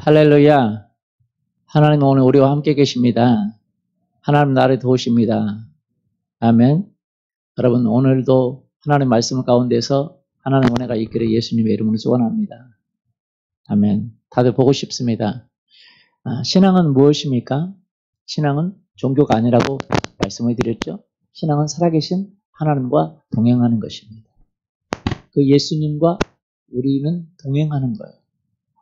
할렐루야. 하나님 오늘 우리와 함께 계십니다. 하나님 나를 도우십니다. 아멘. 여러분 오늘도 하나님 말씀 가운데서 하나님 은혜가 있기를 예수님의 이름으로 축원합니다. 아멘. 다들 보고 싶습니다. 신앙은 무엇입니까? 신앙은 종교가 아니라고 말씀을 드렸죠. 신앙은 살아계신 하나님과 동행하는 것입니다. 그 예수님과 우리는 동행하는 거예요.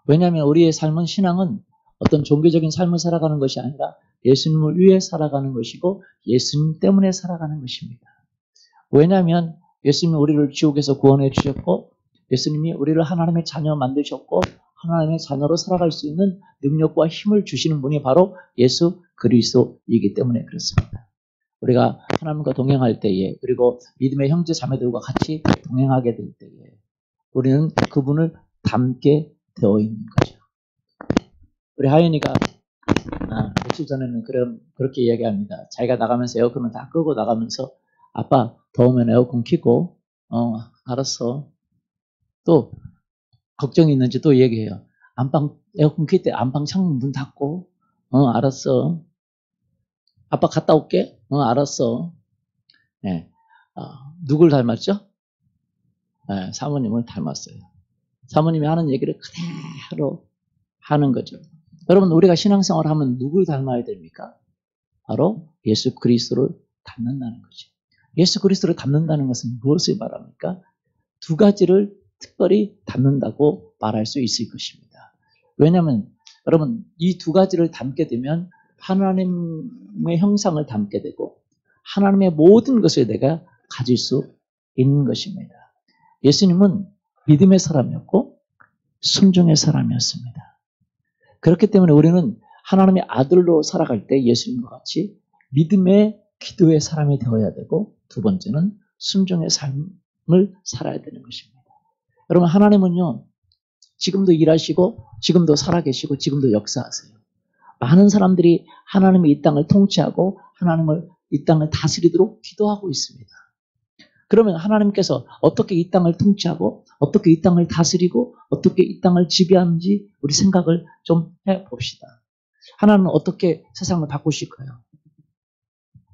왜냐하면 우리의 삶은 신앙은 어떤 종교적인 삶을 살아가는 것이 아니라 예수님을 위해 살아가는 것이고 예수님 때문에 살아가는 것입니다. 왜냐하면 예수님이 우리를 지옥에서 구원해 주셨고 예수님이 우리를 하나님의 자녀 만드셨고 하나님의 자녀로 살아갈 수 있는 능력과 힘을 주시는 분이 바로 예수 그리스도이기 때문에 그렇습니다. 우리가 하나님과 동행할 때에 그리고 믿음의 형제 자매들과 같이 동행하게 될 때에 우리는 그분을 닮게 되어 있는 거죠. 우리 하연이가 며칠 전에는 그렇게 이야기합니다. 자기가 나가면서 에어컨을 다 끄고 나가면서 아빠 더우면 에어컨 켜고 알았어. 또 걱정이 있는지 또 얘기해요. 안방 에어컨 켤 때 안방 창문 문 닫고 알았어. 아빠 갔다 올게. 알았어. 네. 누굴 닮았죠? 네, 사모님을 닮았어요. 사모님이 하는 얘기를 그대로 하는 거죠. 여러분 우리가 신앙생활을 하면 누굴 닮아야 됩니까? 바로 예수 그리스도를 닮는다는 거죠. 예수 그리스도를 닮는다는 것은 무엇을 말합니까? 두 가지를 특별히 닮는다고 말할 수 있을 것입니다. 왜냐하면 여러분 이 두 가지를 닮게 되면 하나님의 형상을 닮게 되고 하나님의 모든 것을 내가 가질 수 있는 것입니다. 예수님은 믿음의 사람이었고 순종의 사람이었습니다. 그렇기 때문에 우리는 하나님의 아들로 살아갈 때 예수님과 같이 믿음의 기도의 사람이 되어야 되고 두 번째는 순종의 삶을 살아야 되는 것입니다. 여러분 하나님은요 지금도 일하시고 지금도 살아계시고 지금도 역사하세요. 많은 사람들이 하나님이 이 땅을 통치하고 하나님을 이 땅을 다스리도록 기도하고 있습니다. 그러면 하나님께서 어떻게 이 땅을 통치하고 어떻게 이 땅을 다스리고 어떻게 이 땅을 지배하는지 우리 생각을 좀 해봅시다. 하나님은 어떻게 세상을 바꾸실까요?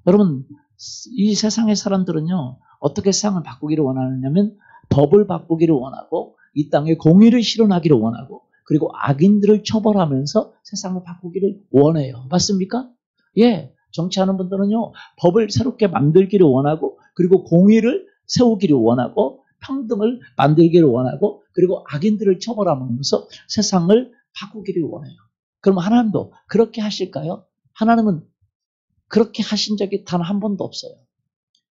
여러분 이 세상의 사람들은요 어떻게 세상을 바꾸기를 원하느냐면 법을 바꾸기를 원하고 이 땅에 공의를 실현하기를 원하고 그리고 악인들을 처벌하면서 세상을 바꾸기를 원해요. 맞습니까? 예. 정치하는 분들은요 법을 새롭게 만들기를 원하고 그리고 공의를 세우기를 원하고 평등을 만들기를 원하고 그리고 악인들을 처벌하면서 세상을 바꾸기를 원해요. 그럼 하나님도 그렇게 하실까요? 하나님은 그렇게 하신 적이 단 한 번도 없어요.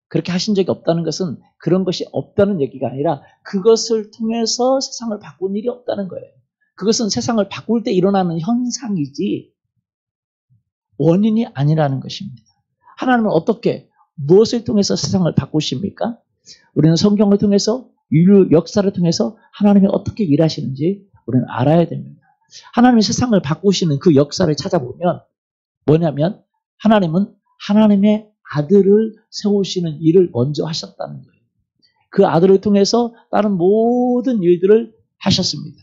그렇게 하신 적이 없다는 것은 그런 것이 없다는 얘기가 아니라 그것을 통해서 세상을 바꾼 일이 없다는 거예요. 그것은 세상을 바꿀 때 일어나는 현상이지 원인이 아니라는 것입니다. 하나님은 어떻게 무엇을 통해서 세상을 바꾸십니까? 우리는 성경을 통해서 인류 역사를 통해서 하나님이 어떻게 일하시는지 우리는 알아야 됩니다. 하나님이 세상을 바꾸시는 그 역사를 찾아보면 뭐냐면 하나님은 하나님의 아들을 세우시는 일을 먼저 하셨다는 거예요. 그 아들을 통해서 다른 모든 일들을 하셨습니다.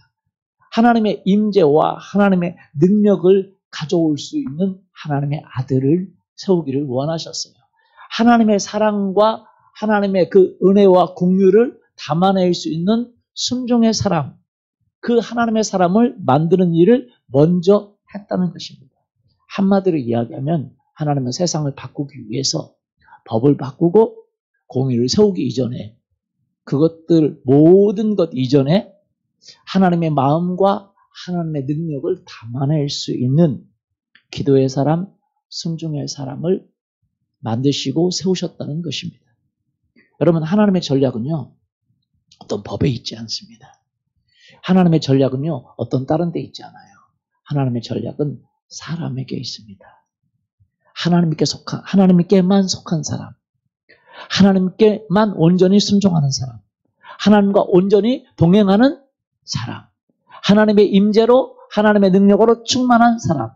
하나님의 임재와 하나님의 능력을 가져올 수 있는 하나님의 아들을 세우기를 원하셨어요. 하나님의 사랑과 하나님의 그 은혜와 긍휼을 담아낼 수 있는 순종의 사람, 그 하나님의 사람을 만드는 일을 먼저 했다는 것입니다. 한마디로 이야기하면 하나님은 세상을 바꾸기 위해서 법을 바꾸고 공의를 세우기 이전에 그것들 모든 것 이전에 하나님의 마음과 하나님의 능력을 담아낼 수 있는 기도의 사람, 순종의 사람을 만드시고 세우셨다는 것입니다. 여러분 하나님의 전략은요 어떤 법에 있지 않습니다. 하나님의 전략은요 어떤 다른 데 있지 않아요. 하나님의 전략은 사람에게 있습니다. 하나님께만 속한 사람, 하나님께만 온전히 순종하는 사람, 하나님과 온전히 동행하는 사람, 하나님의 임재로 하나님의 능력으로 충만한 사람,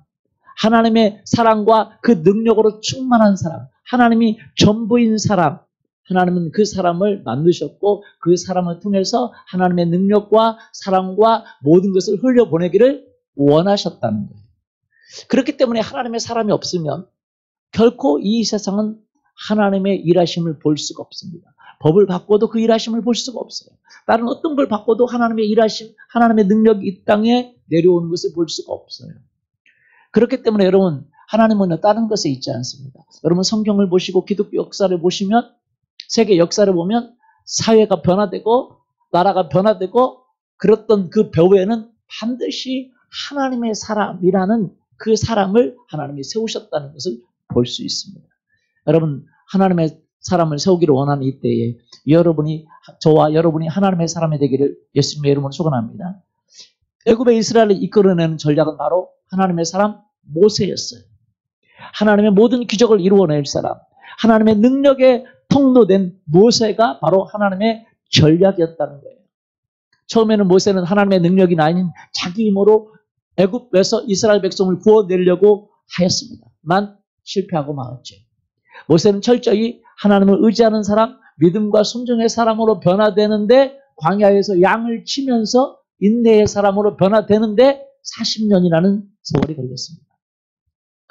하나님의 사랑과 그 능력으로 충만한 사람, 하나님이 전부인 사람, 하나님은 그 사람을 만드셨고 그 사람을 통해서 하나님의 능력과 사랑과 모든 것을 흘려보내기를 원하셨다는 거예요. 그렇기 때문에 하나님의 사람이 없으면 결코 이 세상은 하나님의 일하심을 볼 수가 없습니다. 법을 바꿔도 그 일하심을 볼 수가 없어요. 다른 어떤 걸 바꿔도 하나님의 일하심, 하나님의 능력이 이 땅에 내려오는 것을 볼 수가 없어요. 그렇기 때문에 여러분, 하나님은 다른 것에 있지 않습니다. 여러분 성경을 보시고 기독교 역사를 보시면, 세계 역사를 보면 사회가 변화되고 나라가 변화되고 그랬던 그 배후에는 반드시 하나님의 사람이라는 그 사람을 하나님이 세우셨다는 것을 볼 수 있습니다. 여러분, 하나님의 사람을 세우기를 원하는 이때에 저와 여러분이 하나님의 사람이 되기를 예수님의 이름으로 축원합니다. 애굽의 이스라엘을 이끌어내는 전략은 바로 하나님의 사람 모세였어요. 하나님의 모든 기적을 이루어낼 사람, 하나님의 능력에 통로된 모세가 바로 하나님의 전략이었다는 거예요. 처음에는 모세는 하나님의 능력이 아닌 자기 힘으로 애굽에서 이스라엘 백성을 구원내려고 하였습니다만 실패하고 말았죠. 모세는 철저히 하나님을 의지하는 사람, 믿음과 순종의 사람으로 변화되는데, 광야에서 양을 치면서 인내의 사람으로 변화되는데 40년이라는 세월이 걸렸습니다.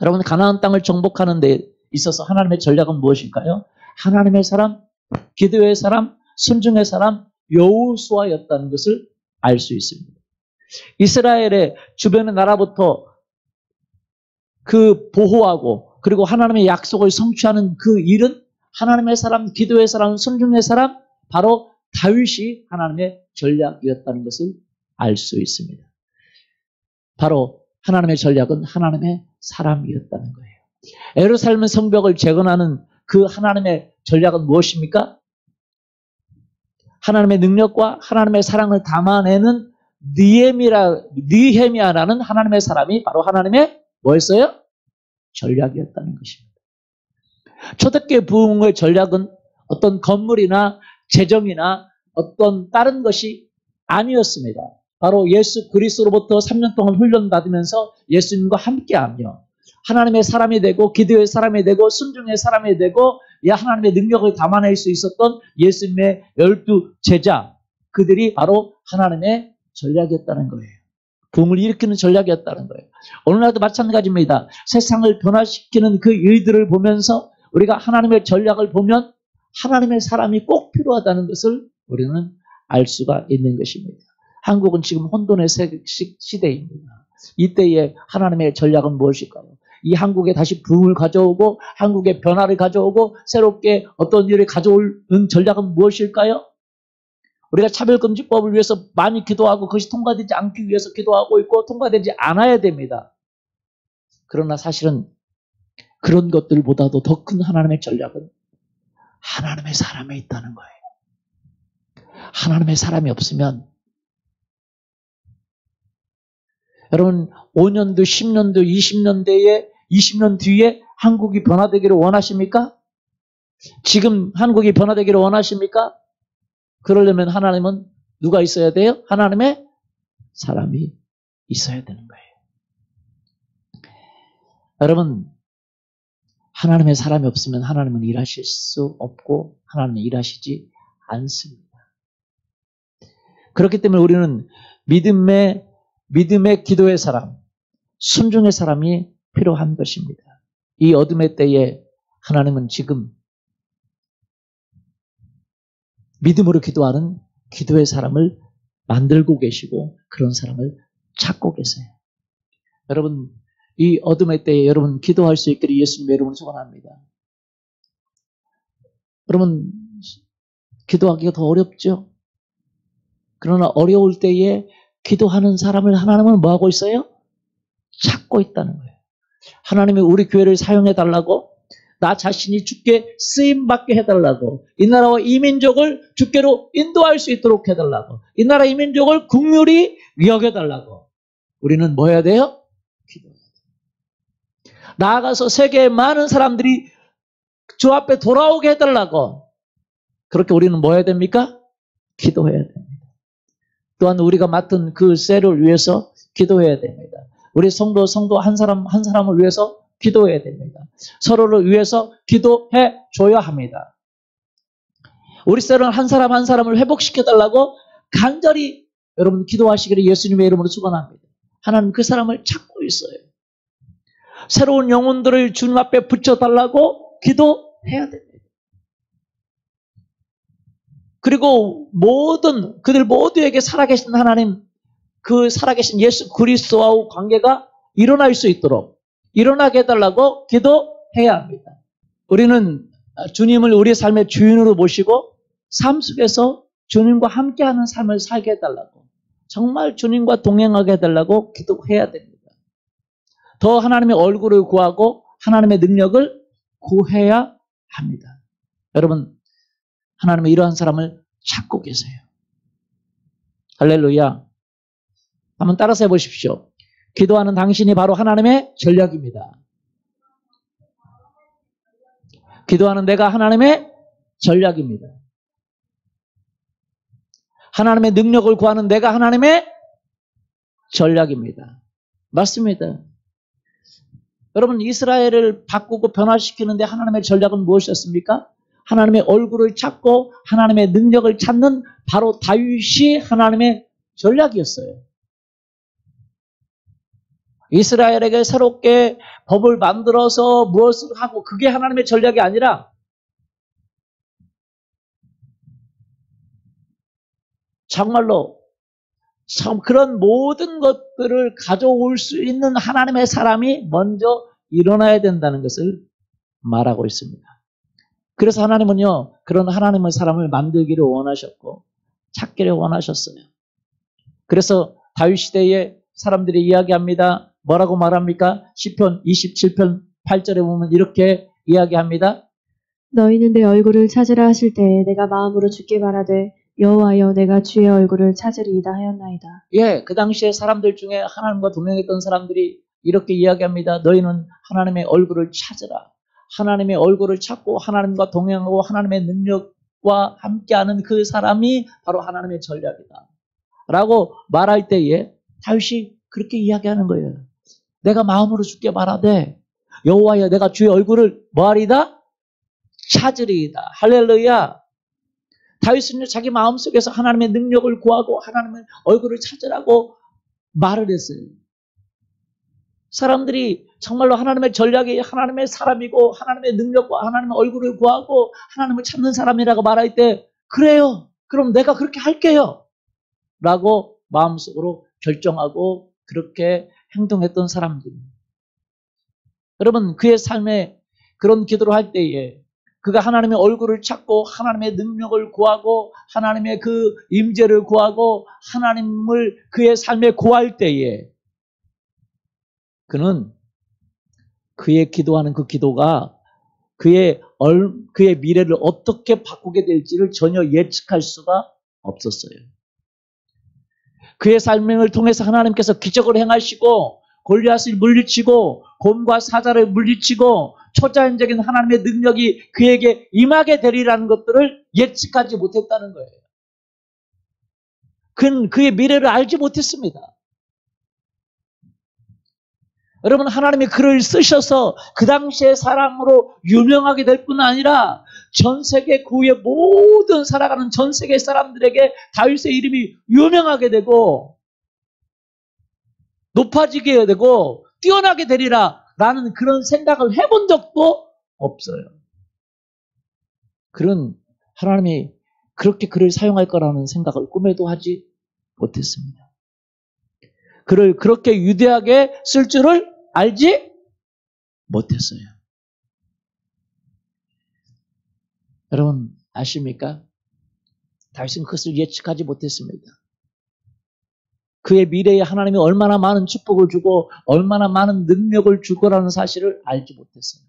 여러분, 가나안 땅을 정복하는 데 있어서 하나님의 전략은 무엇일까요? 하나님의 사람, 기도의 사람, 순종의 사람, 여호수아였다는 것을 알 수 있습니다. 이스라엘의 주변의 나라부터 그 보호하고 그리고 하나님의 약속을 성취하는 그 일은 하나님의 사람, 기도의 사람, 순종의 사람, 바로 다윗이 하나님의 전략이었다는 것을 알 수 있습니다. 바로 하나님의 전략은 하나님의 사람이었다는 거예요. 예루살렘 성벽을 재건하는 그 하나님의 전략은 무엇입니까? 하나님의 능력과 하나님의 사랑을 담아내는 느헤미야라는 하나님의 사람이 바로 하나님의 뭐였어요? 전략이었다는 것입니다. 초대교회 부흥의 전략은 어떤 건물이나 재정이나 어떤 다른 것이 아니었습니다. 바로 예수 그리스도로부터 3년 동안 훈련받으면서 예수님과 함께하며 하나님의 사람이 되고 기도의 사람이 되고 순종의 사람이 되고 하나님의 능력을 담아낼 수 있었던 예수님의 12 제자, 그들이 바로 하나님의 전략이었다는 거예요. 부흥을 일으키는 전략이었다는 거예요. 오늘날도 마찬가지입니다. 세상을 변화시키는 그 일들을 보면서 우리가 하나님의 전략을 보면 하나님의 사람이 꼭 필요하다는 것을 우리는 알 수가 있는 것입니다. 한국은 지금 혼돈의 시대입니다. 이때에 하나님의 전략은 무엇일까요? 이 한국에 다시 부흥을 가져오고 한국에 변화를 가져오고 새롭게 어떤 일을 가져오는 전략은 무엇일까요? 우리가 차별금지법을 위해서 많이 기도하고 그것이 통과되지 않기 위해서 기도하고 있고 통과되지 않아야 됩니다. 그러나 사실은 그런 것들보다도 더 큰 하나님의 전략은 하나님의 사람에 있다는 거예요. 하나님의 사람이 없으면 여러분 5년도, 10년도, 20년 뒤에 한국이 변화되기를 원하십니까? 지금 한국이 변화되기를 원하십니까? 그러려면 하나님은 누가 있어야 돼요? 하나님의 사람이 있어야 되는 거예요. 여러분, 하나님의 사람이 없으면 하나님은 일하실 수 없고 하나님은 일하시지 않습니다. 그렇기 때문에 우리는 믿음의 기도의 사람, 순종의 사람이 필요한 것입니다. 이 어둠의 때에 하나님은 지금 믿음으로 기도하는 기도의 사람을 만들고 계시고 그런 사람을 찾고 계세요. 여러분, 이 어둠의 때에 여러분 기도할 수 있기를 예수님의 이름으로 축원합니다. 여러분, 기도하기가 더 어렵죠? 그러나 어려울 때에 기도하는 사람을 하나님은 뭐하고 있어요? 찾고 있다는 거예요. 하나님이 우리 교회를 사용해달라고, 나 자신이 주께 쓰임받게 해달라고, 이 나라와 이 민족을 주께로 인도할 수 있도록 해달라고, 이 나라 이 민족을 긍휼히 여겨달라고. 우리는 뭐 해야 돼요? 기도해야 돼요. 나아가서 세계의 많은 사람들이 주 앞에 돌아오게 해달라고. 그렇게 우리는 뭐 해야 됩니까? 기도해야 됩니다. 또한 우리가 맡은 그 셀을 위해서 기도해야 됩니다. 우리 성도 한 사람을 위해서 기도해야 됩니다. 서로를 위해서 기도해 줘야 합니다. 우리 셀은 한 사람을 회복시켜달라고 간절히 여러분 기도하시기를 예수님의 이름으로 축원합니다. 하나님 그 사람을 찾고 있어요. 새로운 영혼들을 주님 앞에 붙여달라고 기도해야 됩니다. 그리고 그들 모두에게 살아계신 하나님, 그 살아계신 예수 그리스도와의 관계가 일어날 수 있도록 일어나게 해달라고 기도해야 합니다. 우리는 주님을 우리의 삶의 주인으로 모시고 삶 속에서 주님과 함께하는 삶을 살게 해달라고, 정말 주님과 동행하게 해달라고 기도해야 됩니다. 더 하나님의 얼굴을 구하고 하나님의 능력을 구해야 합니다. 여러분, 하나님의 이러한 사람을 찾고 계세요. 할렐루야. 한번 따라서 해보십시오. 기도하는 당신이 바로 하나님의 전략입니다. 기도하는 내가 하나님의 전략입니다. 하나님의 능력을 구하는 내가 하나님의 전략입니다. 맞습니다. 여러분, 이스라엘을 바꾸고 변화시키는데 하나님의 전략은 무엇이었습니까? 하나님의 얼굴을 찾고 하나님의 능력을 찾는 바로 다윗이 하나님의 전략이었어요. 이스라엘에게 새롭게 법을 만들어서 무엇을 하고 그게 하나님의 전략이 아니라 정말로 그런 모든 것들을 가져올 수 있는 하나님의 사람이 먼저 일어나야 된다는 것을 말하고 있습니다. 그래서 하나님은요, 그런 하나님의 사람을 만들기를 원하셨고 찾기를 원하셨어요. 그래서 다윗 시대에 사람들이 이야기합니다. 뭐라고 말합니까? 시편 27편 8절에 보면 이렇게 이야기합니다. 너희는 내 얼굴을 찾으라 하실 때에 내가 마음으로 주께 바라되 여호와여 내가 주의 얼굴을 찾으리이다 하였나이다. 예, 그 당시에 사람들 중에 하나님과 동행했던 사람들이 이렇게 이야기합니다. 너희는 하나님의 얼굴을 찾으라. 하나님의 얼굴을 찾고 하나님과 동행하고 하나님의 능력과 함께하는 그 사람이 바로 하나님의 전략이다. 라고 말할 때에 다윗이 그렇게 이야기하는 거예요. 내가 마음으로 주께 바라되 여호와여 내가 주의 얼굴을 뭐하리다? 찾으리이다. 할렐루야. 다윗은 자기 마음속에서 하나님의 능력을 구하고 하나님의 얼굴을 찾으라고 말을 했어요. 사람들이 정말로 하나님의 전략이 하나님의 사람이고 하나님의 능력과 하나님의 얼굴을 구하고 하나님을 찾는 사람이라고 말할 때 그래요. 그럼 내가 그렇게 할게요. 라고 마음속으로 결정하고 그렇게 행동했던 사람들입니다. 여러분, 그의 삶에 그런 기도를 할 때에 그가 하나님의 얼굴을 찾고 하나님의 능력을 구하고 하나님의 그 임재를 구하고 하나님을 그의 삶에 구할 때에 그는 그의 기도하는 그 기도가 그의 미래를 어떻게 바꾸게 될지를 전혀 예측할 수가 없었어요. 그의 삶을 통해서 하나님께서 기적을 행하시고 골리앗을 물리치고 곰과 사자를 물리치고 초자연적인 하나님의 능력이 그에게 임하게 되리라는 것들을 예측하지 못했다는 거예요. 그는 그의 미래를 알지 못했습니다. 여러분, 하나님이 그를 쓰셔서 그 당시의 사람으로 유명하게 될 뿐 아니라 전 세계 그 후에 모든 살아가는 전 세계 사람들에게 다윗의 이름이 유명하게 되고 높아지게 되고 뛰어나게 되리라 라는 그런 생각을 해본 적도 없어요. 그런 하나님이 그렇게 그를 사용할 거라는 생각을 꿈에도 하지 못했습니다. 그를 그렇게 위대하게 쓸 줄을 알지 못했어요. 여러분 아십니까? 다윗은 그것을 예측하지 못했습니다. 그의 미래에 하나님이 얼마나 많은 축복을 주고 얼마나 많은 능력을 줄 거라는 사실을 알지 못했어요.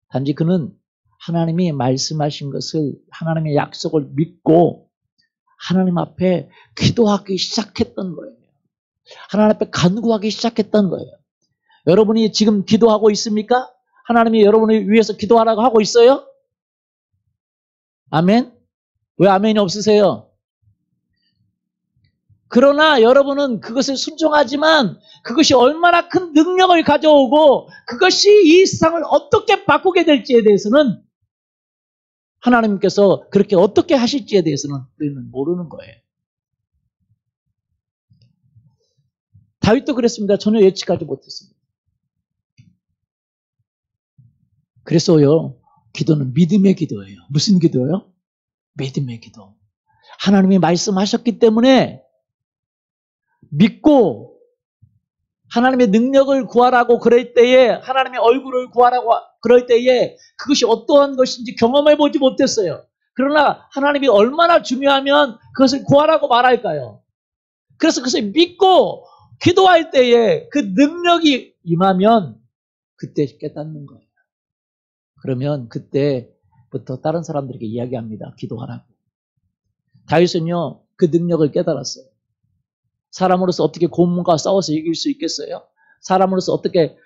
단지 그는 하나님이 말씀하신 것을 하나님의 약속을 믿고 하나님 앞에 기도하기 시작했던 거예요. 하나님 앞에 간구하기 시작했던 거예요. 여러분이 지금 기도하고 있습니까? 하나님이 여러분을 위해서 기도하라고 하고 있어요? 아멘? 왜 아멘이 없으세요? 그러나 여러분은 그것을 순종하지만 그것이 얼마나 큰 능력을 가져오고 그것이 이 세상을 어떻게 바꾸게 될지에 대해서는 하나님께서 그렇게 어떻게 하실지에 대해서는 우리는 모르는 거예요. 다윗도 그랬습니다. 전혀 예측하지 못했습니다. 그래서요, 기도는 믿음의 기도예요. 무슨 기도예요? 믿음의 기도. 하나님이 말씀하셨기 때문에 믿고 하나님의 능력을 구하라고 그럴 때에, 하나님의 얼굴을 구하라고 그럴 때에 그것이 어떠한 것인지 경험해 보지 못했어요. 그러나 하나님이 얼마나 중요하면 그것을 구하라고 말할까요? 그래서 그것을 믿고 기도할 때에 그 능력이 임하면 그때 깨닫는 거예요. 그러면 그때부터 다른 사람들에게 이야기합니다. 기도하라고. 다윗은요, 그 능력을 깨달았어요. 사람으로서 어떻게 고문과 싸워서 이길 수 있겠어요? 사람으로서 어떻게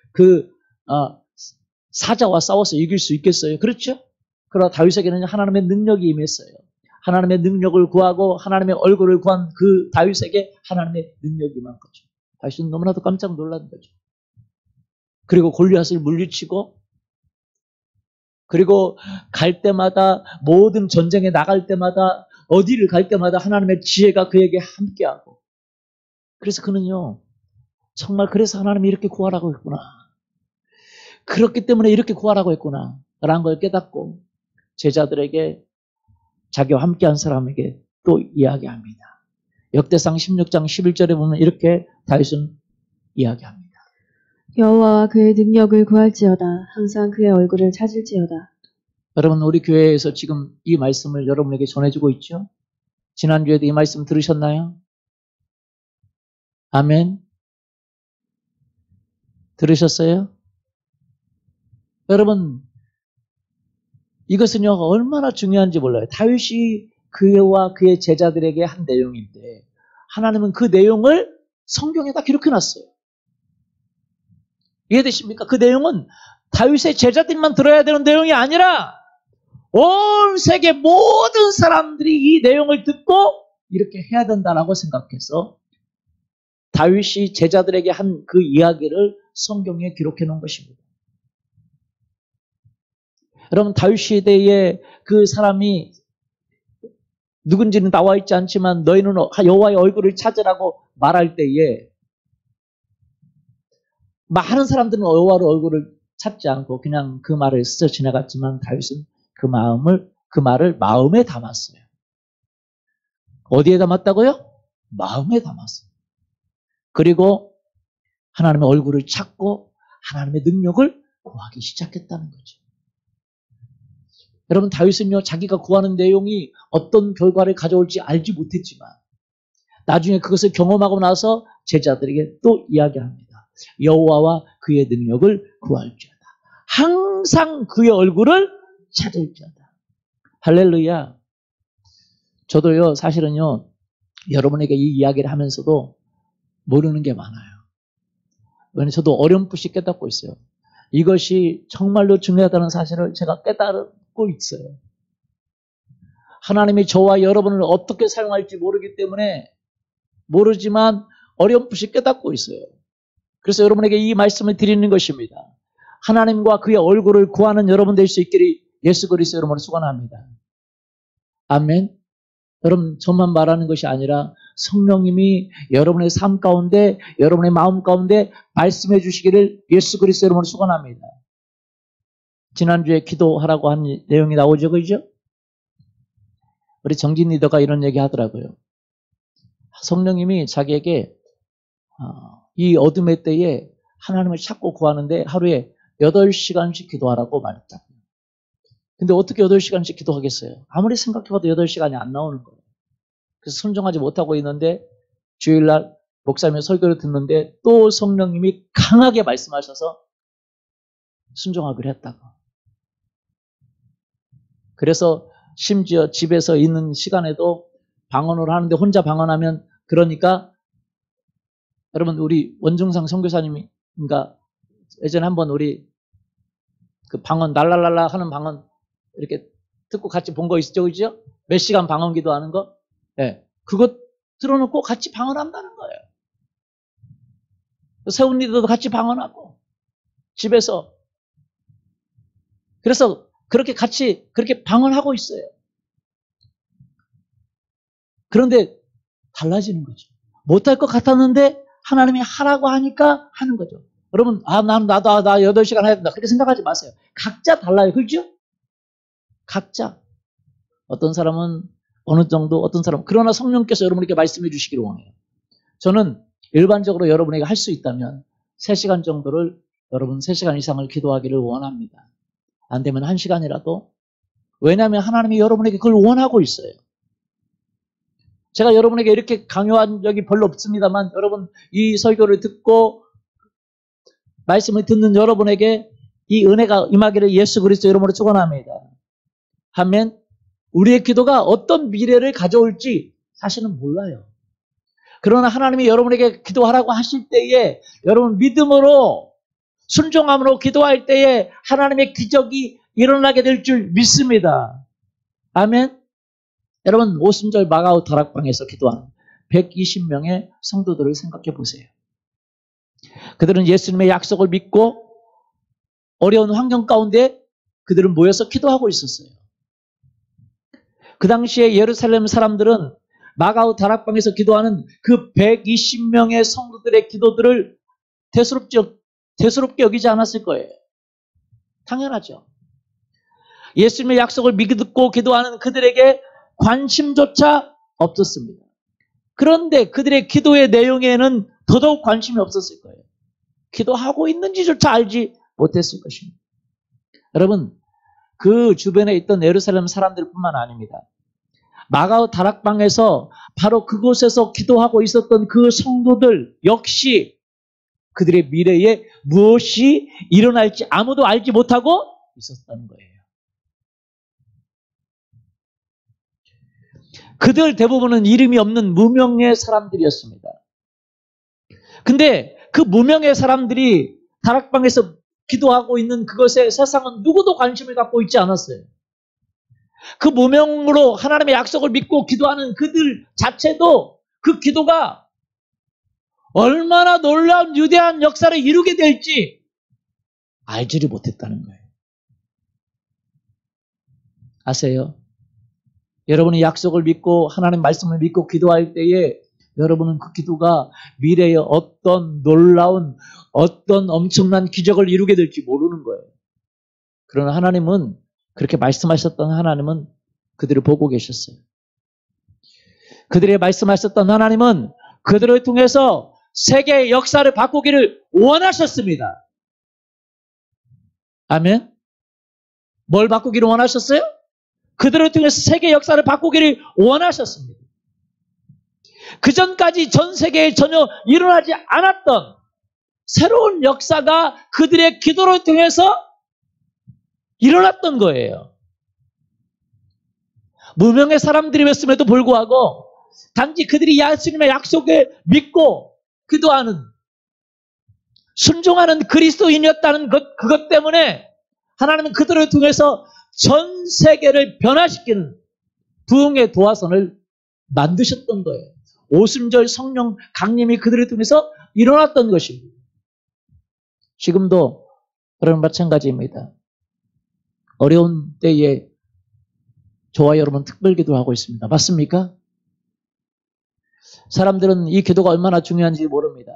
사자와 싸워서 이길 수 있겠어요? 그렇죠? 그러나 다윗에게는 하나님의 능력이 임했어요. 하나님의 능력을 구하고 하나님의 얼굴을 구한 그 다윗에게 하나님의 능력이 임한 거죠. 다윗은 너무나도 깜짝 놀란 거죠. 그리고 골리앗을 물리치고, 그리고 갈 때마다, 모든 전쟁에 나갈 때마다, 어디를 갈 때마다 하나님의 지혜가 그에게 함께하고, 그래서 그는요, 정말 그래서 하나님이 이렇게 구하라고 했구나. 그렇기 때문에 이렇게 구하라고 했구나. 라는 걸 깨닫고 제자들에게, 자기와 함께한 사람에게 또 이야기합니다. 역대상 16장 11절에 보면 이렇게 다윗은 이야기합니다. 여호와와 그의 능력을 구할지어다. 항상 그의 얼굴을 찾을지어다. 여러분, 우리 교회에서 지금 이 말씀을 여러분에게 전해주고 있죠? 지난주에도 이 말씀 들으셨나요? 아멘. 들으셨어요? 여러분, 이것은요, 얼마나 중요한지 몰라요. 다윗이 그와 그의 제자들에게 한 내용인데, 하나님은 그 내용을 성경에다 기록해놨어요. 이해되십니까? 그 내용은 다윗의 제자들만 들어야 되는 내용이 아니라, 온 세계 모든 사람들이 이 내용을 듣고 이렇게 해야 된다라고 생각해서 다윗이 제자들에게 한 그 이야기를 성경에 기록해 놓은 것입니다. 여러분, 다윗 시대에 그 사람이 누군지는 나와 있지 않지만 너희는 여호와의 얼굴을 찾으라고 말할 때에 많은 사람들은 여호와의 얼굴을 찾지 않고 그냥 그 말을 스쳐 지나갔지만 다윗은 그 말을 마음에 담았어요. 어디에 담았다고요? 마음에 담았어요. 그리고 하나님의 얼굴을 찾고 하나님의 능력을 구하기 시작했다는 거죠. 여러분, 다윗은요, 자기가 구하는 내용이 어떤 결과를 가져올지 알지 못했지만 나중에 그것을 경험하고 나서 제자들에게 또 이야기합니다. 여호와와 그의 능력을 구할지어다. 항상 그의 얼굴을 찾을지어다. 할렐루야. 저도요, 사실은요, 여러분에게 이 이야기를 하면서도 모르는 게 많아요. 왜냐하면 저도 어렴풋이 깨닫고 있어요. 이것이 정말로 중요하다는 사실을 제가 깨닫고 있어요. 하나님이 저와 여러분을 어떻게 사용할지 모르기 때문에 모르지만 어렴풋이 깨닫고 있어요. 그래서 여러분에게 이 말씀을 드리는 것입니다. 하나님과 그의 얼굴을 구하는 여러분 될 수 있기를 예수 그리스도 이름으로 축원합니다. 아멘. 여러분, 저만 말하는 것이 아니라 성령님이 여러분의 삶 가운데, 여러분의 마음 가운데 말씀해 주시기를 예수 그리스도 이름으로 축원합니다. 지난주에 기도하라고 한 내용이 나오죠, 그죠? 우리 정진 리더가 이런 얘기 하더라고요. 성령님이 자기에게 이 어둠의 때에 하나님을 찾고 구하는데 하루에 8시간씩 기도하라고 말했다. 근데 어떻게 8시간씩 기도하겠어요? 아무리 생각해봐도 8시간이 안 나오는 거예요. 그래서 순종하지 못하고 있는데 주일날 목사님의 설교를 듣는데 또 성령님이 강하게 말씀하셔서 순종하기로 했다고. 그래서 심지어 집에서 있는 시간에도 방언을 하는데 혼자 방언하면, 그러니까 여러분, 우리 원중상 선교사님이, 그러니까 예전에 한번 우리 그 방언 날랄랄라 하는 방언 이렇게 듣고 같이 본 거 있죠, 그죠? 몇 시간 방언 기도하는 거, 네, 그거 틀어놓고 같이 방언한다는 거예요. 세운 리더도 같이 방언하고 집에서. 그래서 그렇게 같이 그렇게 방언하고 있어요. 그런데 달라지는 거죠. 못할 것 같았는데 하나님이 하라고 하니까 하는 거죠. 여러분, 나도 8시간 해야 된다. 그렇게 생각하지 마세요. 각자 달라요. 그렇죠? 각자. 어떤 사람은 어느 정도, 어떤 사람은. 그러나 성령께서 여러분에게 말씀해 주시기를 원해요. 저는 일반적으로 여러분에게 할 수 있다면 3시간 정도를 여러분 3시간 이상을 기도하기를 원합니다. 안 되면 1시간이라도. 왜냐하면 하나님이 여러분에게 그걸 원하고 있어요. 제가 여러분에게 이렇게 강요한 적이 별로 없습니다만 여러분 이 설교를 듣고 말씀을 듣는 여러분에게 이 은혜가 임하기를 예수 그리스도 이름으로 축원합니다. 하면 우리의 기도가 어떤 미래를 가져올지 사실은 몰라요. 그러나 하나님이 여러분에게 기도하라고 하실 때에 여러분 믿음으로 순종함으로 기도할 때에 하나님의 기적이 일어나게 될 줄 믿습니다. 아멘. 여러분 오순절 마가오 다락방에서 기도한 120명의 성도들을 생각해 보세요. 그들은 예수님의 약속을 믿고 어려운 환경 가운데 그들은 모여서 기도하고 있었어요. 그 당시에 예루살렘 사람들은 마가오 다락방에서 기도하는 그 120명의 성도들의 기도들을 대수롭게 여기지 않았을 거예요. 당연하죠. 예수님의 약속을 믿고 기도하는 그들에게 관심조차 없었습니다. 그런데 그들의 기도의 내용에는 더더욱 관심이 없었을 거예요. 기도하고 있는지조차 알지 못했을 것입니다. 여러분, 그 주변에 있던 예루살렘 사람들뿐만 아닙니다. 마가오 다락방에서 바로 그곳에서 기도하고 있었던 그 성도들 역시 그들의 미래에 무엇이 일어날지 아무도 알지 못하고 있었다는 거예요. 그들 대부분은 이름이 없는 무명의 사람들이었습니다. 근데 그 무명의 사람들이 다락방에서 기도하고 있는 그것에 세상은 누구도 관심을 갖고 있지 않았어요. 그 무명으로 하나님의 약속을 믿고 기도하는 그들 자체도 그 기도가 얼마나 놀라운 위대한 역사를 이루게 될지 알지를 못했다는 거예요. 아세요? 여러분이 약속을 믿고 하나님 말씀을 믿고 기도할 때에 여러분은 그 기도가 미래에 어떤 놀라운 어떤 엄청난 기적을 이루게 될지 모르는 거예요. 그러나 하나님은 그렇게 말씀하셨던 하나님은 그들을 보고 계셨어요. 그들의 말씀하셨던 하나님은 그들을 통해서 세계의 역사를 바꾸기를 원하셨습니다. 아멘? 뭘 바꾸기를 원하셨어요? 그들을 통해서 세계 역사를 바꾸기를 원하셨습니다. 그 전까지 전 세계에 전혀 일어나지 않았던 새로운 역사가 그들의 기도를 통해서 일어났던 거예요. 무명의 사람들이었음에도 불구하고 단지 그들이 예수님의 약속을 믿고 기도하는 순종하는 그리스도인이었다는 그것 때문에 하나님은 그들을 통해서 전 세계를 변화시키는 부흥의 도화선을 만드셨던 거예요. 오순절 성령 강림이 그들을 통해서 일어났던 것입니다. 지금도 그런 마찬가지입니다. 어려운 때에 저와 여러분 특별 기도를 하고 있습니다. 맞습니까? 사람들은 이 기도가 얼마나 중요한지 모릅니다.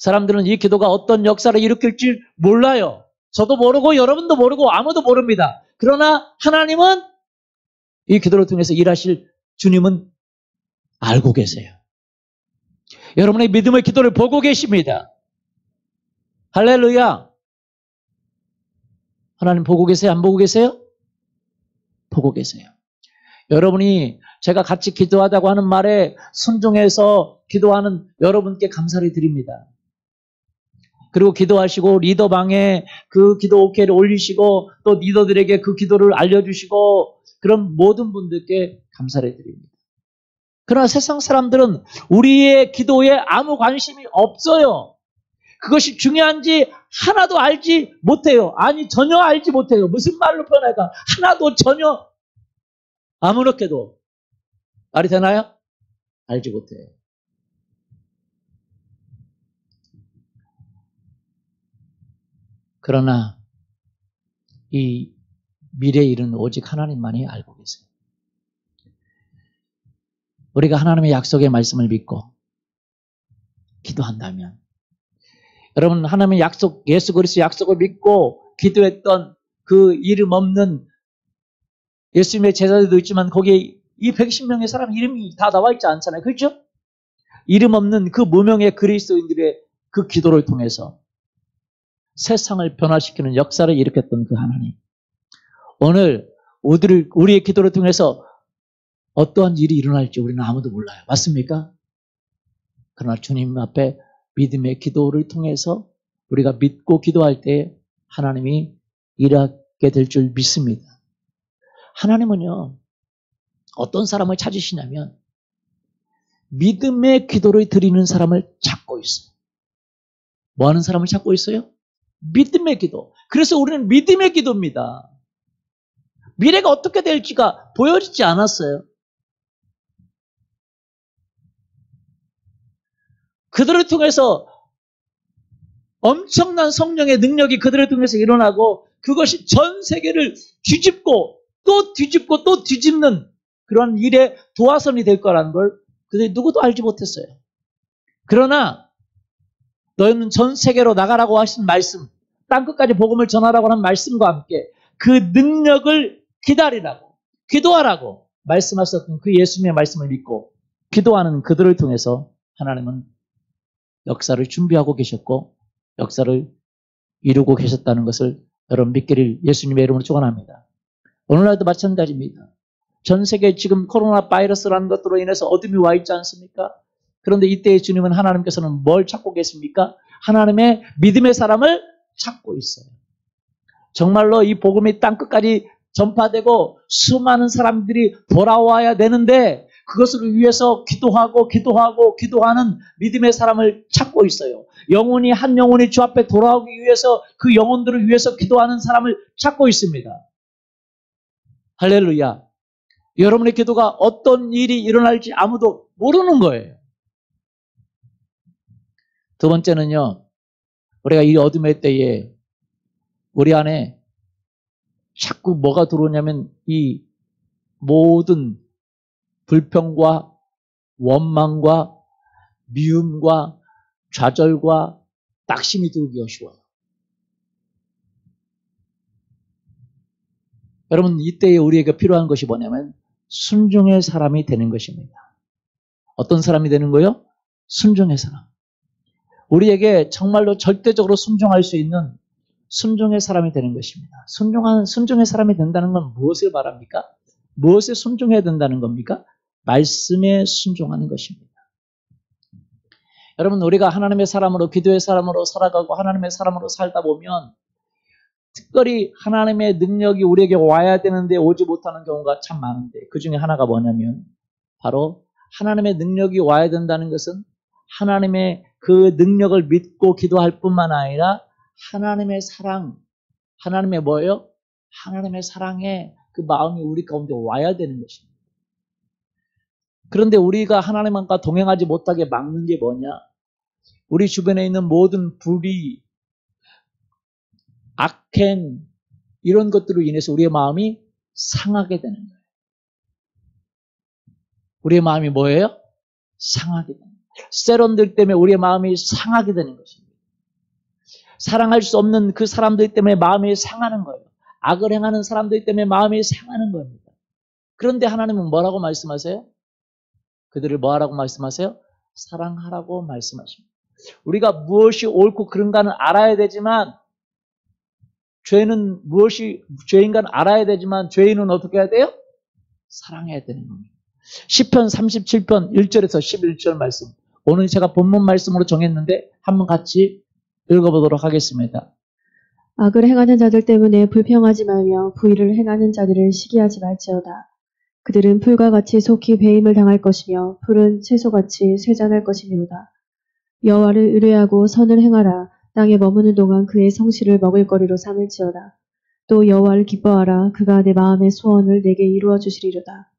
사람들은 이 기도가 어떤 역사를 일으킬지 몰라요. 저도 모르고 여러분도 모르고 아무도 모릅니다. 그러나 하나님은 이 기도를 통해서 일하실 주님은 알고 계세요. 여러분의 믿음의 기도를 보고 계십니다. 할렐루야. 하나님 보고 계세요? 안 보고 계세요? 보고 계세요. 여러분이 제가 같이 기도하자고 하는 말에 순종해서 기도하는 여러분께 감사를 드립니다. 그리고 기도하시고 리더방에 그 기도 오케이를 올리시고 또 리더들에게 그 기도를 알려주시고 그런 모든 분들께 감사를 드립니다. 그러나 세상 사람들은 우리의 기도에 아무 관심이 없어요. 그것이 중요한지 하나도 알지 못해요. 아니 전혀 알지 못해요. 무슨 말로 표현할까? 하나도 전혀 아무렇게도 말이 되나요? 알지 못해요. 그러나 이 미래의 일은 오직 하나님만이 알고 계세요. 우리가 하나님의 약속의 말씀을 믿고 기도한다면. 여러분, 하나님의 약속, 예수 그리스도의 약속을 믿고 기도했던 그 이름 없는 예수님의 제자들도 있지만 거기에 이 110명의 사람 이름이 다 나와 있지 않잖아요. 그렇죠? 이름 없는 그 무명의 그리스도인들의 그 기도를 통해서 세상을 변화시키는 역사를 일으켰던 그 하나님. 오늘 우리의 기도를 통해서 어떠한 일이 일어날지 우리는 아무도 몰라요. 맞습니까? 그러나 주님 앞에 믿음의 기도를 통해서 우리가 믿고 기도할 때 하나님이 일하게 될 줄 믿습니다. 하나님은요, 어떤 사람을 찾으시냐면 믿음의 기도를 드리는 사람을 찾고 있어요. 뭐 하는 사람을 찾고 있어요? 믿음의 기도. 그래서 우리는 믿음의 기도입니다. 미래가 어떻게 될지가 보여지지 않았어요. 그들을 통해서 엄청난 성령의 능력이 그들을 통해서 일어나고 그것이 전 세계를 뒤집고 또 뒤집고 또 뒤집는 그런 일의 도화선이 될 거라는 걸 그들이 누구도 알지 못했어요. 그러나 너희는 전 세계로 나가라고 하신 말씀, 땅끝까지 복음을 전하라고 하는 말씀과 함께 그 능력을 기다리라고, 기도하라고 말씀하셨던 그 예수님의 말씀을 믿고 기도하는 그들을 통해서 하나님은 역사를 준비하고 계셨고 역사를 이루고 계셨다는 것을 여러분 믿기를 예수님의 이름으로 축원합니다. 오늘날도 마찬가지입니다. 전 세계에 지금 코로나 바이러스라는 것으로 인해서 어둠이 와 있지 않습니까? 그런데 이때에 주님은 하나님께서는 뭘 찾고 계십니까? 하나님의 믿음의 사람을 찾고 있어요. 정말로 이 복음이 땅끝까지 전파되고 수많은 사람들이 돌아와야 되는데 그것을 위해서 기도하는 믿음의 사람을 찾고 있어요. 영혼이 한 영혼이 주 앞에 돌아오기 위해서 그 영혼들을 위해서 기도하는 사람을 찾고 있습니다. 할렐루야. 여러분의 기도가 어떤 일이 일어날지 아무도 모르는 거예요. 두 번째는요. 우리가 이 어둠의 때에 우리 안에 자꾸 뭐가 들어오냐면 이 모든 불평과 원망과 미움과 좌절과 낙심이 들기가 쉬워요. 여러분 이때에 우리에게 필요한 것이 뭐냐면 순종의 사람이 되는 것입니다. 어떤 사람이 되는 거예요? 순종의 사람. 우리에게 정말로 절대적으로 순종할 수 있는 순종의 사람이 되는 것입니다. 순종의 사람이 된다는 건 무엇을 말합니까? 무엇에 순종해야 된다는 겁니까? 말씀에 순종하는 것입니다. 여러분 우리가 하나님의 사람으로 기도의 사람으로 살아가고 하나님의 사람으로 살다 보면 특별히 하나님의 능력이 우리에게 와야 되는데 오지 못하는 경우가 참 많은데 그 중에 하나가 뭐냐면 바로 하나님의 능력이 와야 된다는 것은 하나님의 그 능력을 믿고 기도할 뿐만 아니라 하나님의 사랑, 하나님의 뭐예요? 하나님의 사랑의 그 마음이 우리 가운데 와야 되는 것입니다. 그런데 우리가 하나님과 동행하지 못하게 막는 게 뭐냐? 우리 주변에 있는 모든 불의, 악행, 이런 것들로 인해서 우리의 마음이 상하게 되는 거예요. 우리의 마음이 뭐예요? 상하게 되는 거예요. 세론들 때문에 우리의 마음이 상하게 되는 것입니다. 사랑할 수 없는 그 사람들 때문에 마음이 상하는 거예요. 악을 행하는 사람들 때문에 마음이 상하는 겁니다. 그런데 하나님은 뭐라고 말씀하세요? 그들을 뭐하라고 말씀하세요? 사랑하라고 말씀하십니다. 우리가 무엇이 옳고 그른가는 알아야 되지만 죄는 무엇이 죄인가는 알아야 되지만 죄인은 어떻게 해야 돼요? 사랑해야 되는 겁니다. 시편 37편 1절에서 11절 말씀. 오늘 제가 본문 말씀으로 정했는데 한번 같이 읽어보도록 하겠습니다. 악을 행하는 자들 때문에 불평하지 말며 부의를 행하는 자들을 시기하지 말지어다. 그들은 풀과 같이 속히 배임을 당할 것이며 풀은 채소같이 쇠잔할 것이니로다. 여호와를 의뢰하고 선을 행하라. 땅에 머무는 동안 그의 성실을 먹을거리로 삼을지어다. 또 여호와를 기뻐하라. 그가 내 마음의 소원을 내게 이루어 주시리로다.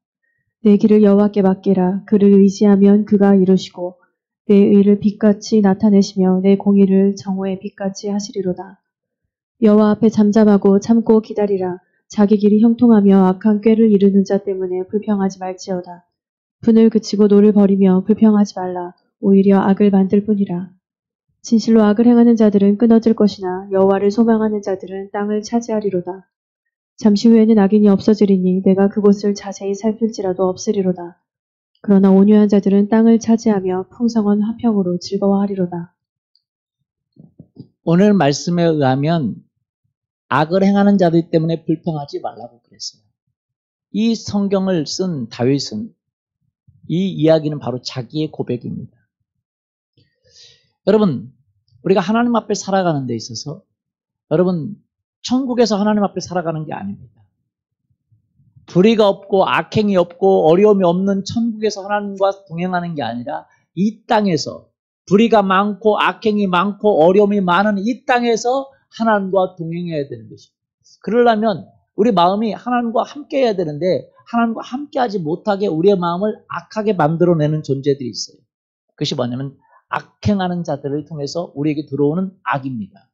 내 길을 여호와께 맡기라. 그를 의지하면 그가 이루시고 내 의를 빛같이 나타내시며 내 공의를 정오의 빛같이 하시리로다. 여호와 앞에 잠잠하고 참고 기다리라. 자기 길이 형통하며 악한 꾀를 이루는 자 때문에 불평하지 말지어다. 분을 그치고 노를 버리며 불평하지 말라. 오히려 악을 만들 뿐이라. 진실로 악을 행하는 자들은 끊어질 것이나 여호와를 소망하는 자들은 땅을 차지하리로다. 잠시 후에는 악인이 없어지리니 내가 그곳을 자세히 살필지라도 없으리로다. 그러나 온유한 자들은 땅을 차지하며 풍성한 화평으로 즐거워하리로다. 오늘 말씀에 의하면 악을 행하는 자들 때문에 불평하지 말라고 그랬어요. 이 성경을 쓴 다윗은 이 이야기는 바로 자기의 고백입니다. 여러분, 우리가 하나님 앞에 살아가는 데 있어서 여러분, 천국에서 하나님 앞에 살아가는 게 아닙니다. 불의가 없고 악행이 없고 어려움이 없는 천국에서 하나님과 동행하는 게 아니라 이 땅에서 불의가 많고 악행이 많고 어려움이 많은 이 땅에서 하나님과 동행해야 되는 것입니다. 그러려면 우리 마음이 하나님과 함께 해야 되는데 하나님과 함께하지 못하게 우리의 마음을 악하게 만들어내는 존재들이 있어요. 그것이 뭐냐면 악행하는 자들을 통해서 우리에게 들어오는 악입니다.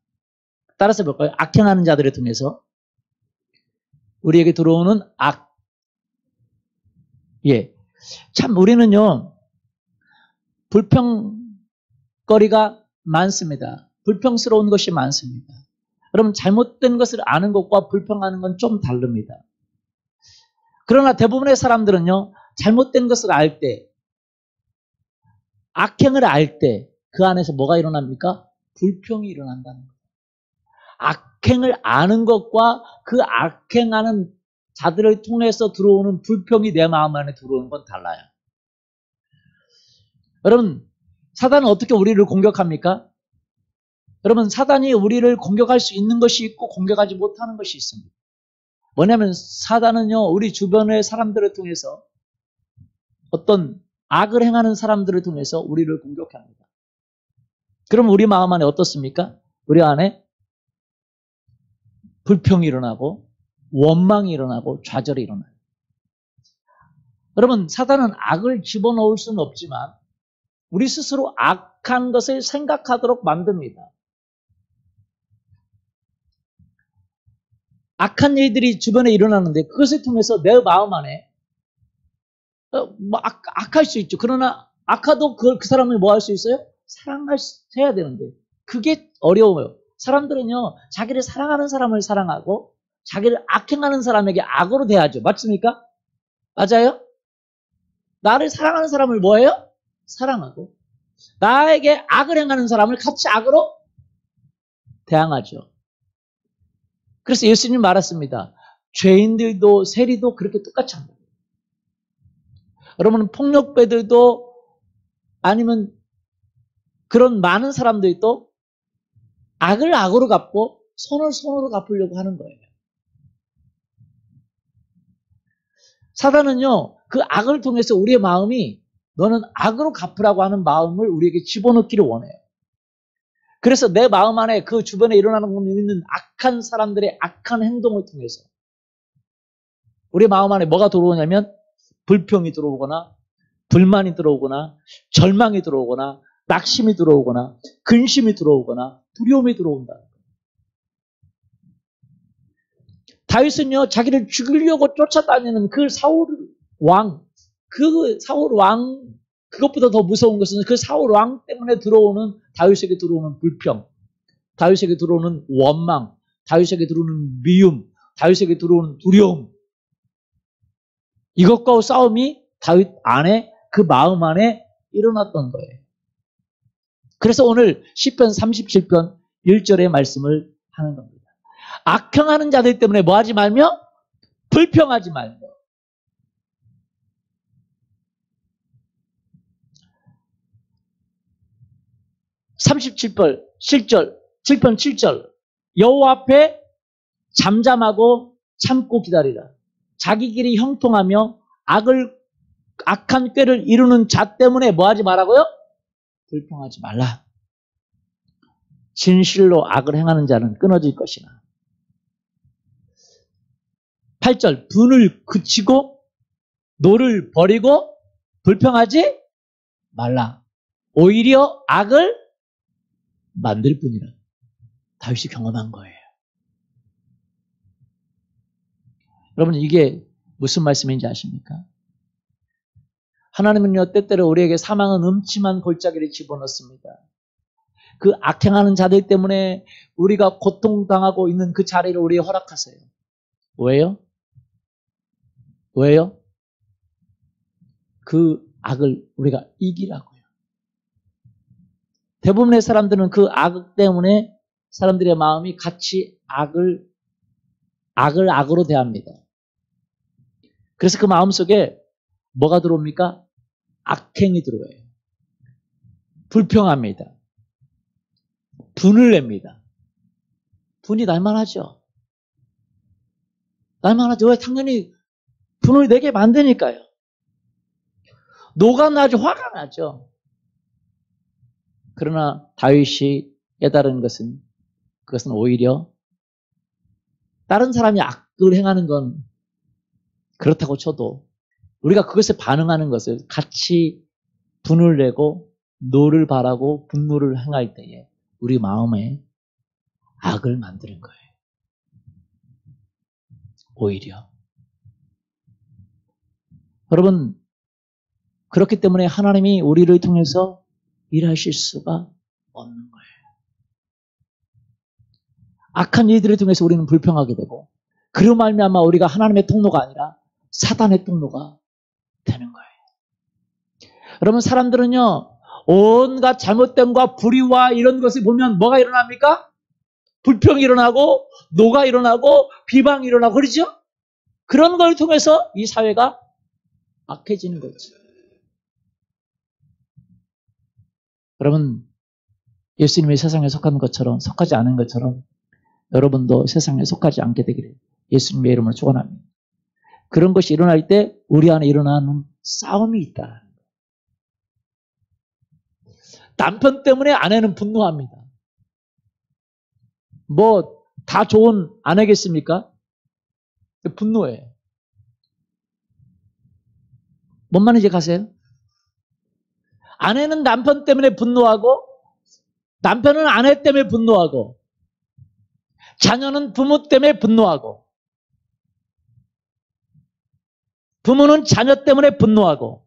따라서 볼까요? 악행하는 자들을 통해서 우리에게 들어오는 악. 예. 참, 우리는요, 불평거리가 많습니다. 불평스러운 것이 많습니다. 여러분, 잘못된 것을 아는 것과 불평하는 건 좀 다릅니다. 그러나 대부분의 사람들은요, 잘못된 것을 알 때, 악행을 알 때, 그 안에서 뭐가 일어납니까? 불평이 일어난다는 거예요. 악행을 아는 것과 그 악행하는 자들을 통해서 들어오는 불평이 내 마음 안에 들어오는 건 달라요. 여러분, 사단은 어떻게 우리를 공격합니까? 여러분, 사단이 우리를 공격할 수 있는 것이 있고 공격하지 못하는 것이 있습니다. 뭐냐면 사단은요, 우리 주변의 사람들을 통해서 어떤 악을 행하는 사람들을 통해서 우리를 공격합니다. 그럼 우리 마음 안에 어떻습니까? 우리 안에 불평이 일어나고 원망이 일어나고 좌절이 일어나요. 여러분, 사단은 악을 집어넣을 수는 없지만 우리 스스로 악한 것을 생각하도록 만듭니다. 악한 일들이 주변에 일어나는데 그것을 통해서 내 마음 안에 악할 수 있죠. 그러나 악하도 그 사람을 뭐 할 수 있어요? 사랑해야 되는데 그게 어려워요. 사람들은요, 자기를 사랑하는 사람을 사랑하고 자기를 악행하는 사람에게 악으로 대하죠. 맞습니까? 맞아요? 나를 사랑하는 사람을 뭐예요? 사랑하고 나에게 악을 행하는 사람을 같이 악으로 대항하죠. 그래서 예수님 말했습니다. 죄인들도 세리도 그렇게 똑같이 한다. 여러분, 폭력배들도 아니면 그런 많은 사람들이 또 악을 악으로 갚고 선을 선으로 갚으려고 하는 거예요. 사단은요, 그 악을 통해서 우리의 마음이 너는 악으로 갚으라고 하는 마음을 우리에게 집어넣기를 원해요. 그래서 내 마음 안에 그 주변에 일어나는 있는 악한 사람들의 악한 행동을 통해서 우리 마음 안에 뭐가 들어오냐면 불평이 들어오거나 불만이 들어오거나 절망이 들어오거나 낙심이 들어오거나 근심이 들어오거나 두려움이 들어온다. 다윗은요, 자기를 죽이려고 쫓아다니는 그 사울 왕, 그것보다 더 무서운 것은 그 사울 왕 때문에 들어오는 다윗에게 들어오는 불평, 다윗에게 들어오는 원망, 다윗에게 들어오는 미움, 다윗에게 들어오는 두려움. 이것과 싸움이 다윗 안에 그 마음 안에 일어났던 거예요. 그래서 오늘 시편 37편 1절의 말씀을 하는 겁니다. 악행하는 자들 때문에 뭐 하지 말며? 불평하지 말며. 37편 7절 여호와 앞에 잠잠하고 참고 기다리라. 자기 길이 형통하며 악한 꾀를 이루는 자 때문에 뭐 하지 말라고요? 불평하지 말라. 진실로 악을 행하는 자는 끊어질 것이나. 8절 분을 그치고 노를 버리고 불평하지 말라. 오히려 악을 만들 뿐이라. 다윗이 경험한 거예요. 여러분, 이게 무슨 말씀인지 아십니까? 하나님은요, 때때로 우리에게 사망은 음침한 골짜기를 집어넣습니다. 그 악행하는 자들 때문에 우리가 고통당하고 있는 그 자리를 우리에게 허락하세요. 왜요? 왜요? 그 악을 우리가 이기라고요. 대부분의 사람들은 그 악 때문에 사람들의 마음이 같이 악을 악으로 대합니다. 그래서 그 마음속에 뭐가 들어옵니까? 악행이 들어와요. 불평합니다. 분을 냅니다. 분이 날만하죠. 날만하죠. 왜? 당연히 분을 내게 만드니까요. 노가 나죠. 화가 나죠. 그러나 다윗이 깨달은 것은 그것은 오히려 다른 사람이 악을 행하는 건 그렇다고 쳐도 우리가 그것에 반응하는 것을 같이 분을 내고 노를 바라고 분노를 행할 때에 우리 마음에 악을 만드는 거예요. 오히려. 여러분, 그렇기 때문에 하나님이 우리를 통해서 일하실 수가 없는 거예요. 악한 일들을 통해서 우리는 불평하게 되고 그로 말미암아 우리가 하나님의 통로가 아니라 사단의 통로가 되는 거예요. 여러분, 사람들은요, 온갖 잘못됨과 불의와 이런 것을 보면 뭐가 일어납니까? 불평이 일어나고 노가 일어나고 비방이 일어나고 그러죠? 그런 걸 통해서 이 사회가 악해지는 거죠. 여러분, 예수님이 세상에 속한 것처럼 속하지 않은 것처럼 여러분도 세상에 속하지 않게 되기를 예수님의 이름으로 축원합니다. 그런 것이 일어날 때 우리 안에 일어나는 싸움이 있다. 남편 때문에 아내는 분노합니다. 뭐 다 좋은 아내겠습니까? 분노해요. 뭔 말인지 가세요? 아내는 남편 때문에 분노하고 남편은 아내 때문에 분노하고 자녀는 부모 때문에 분노하고 부모는 자녀 때문에 분노하고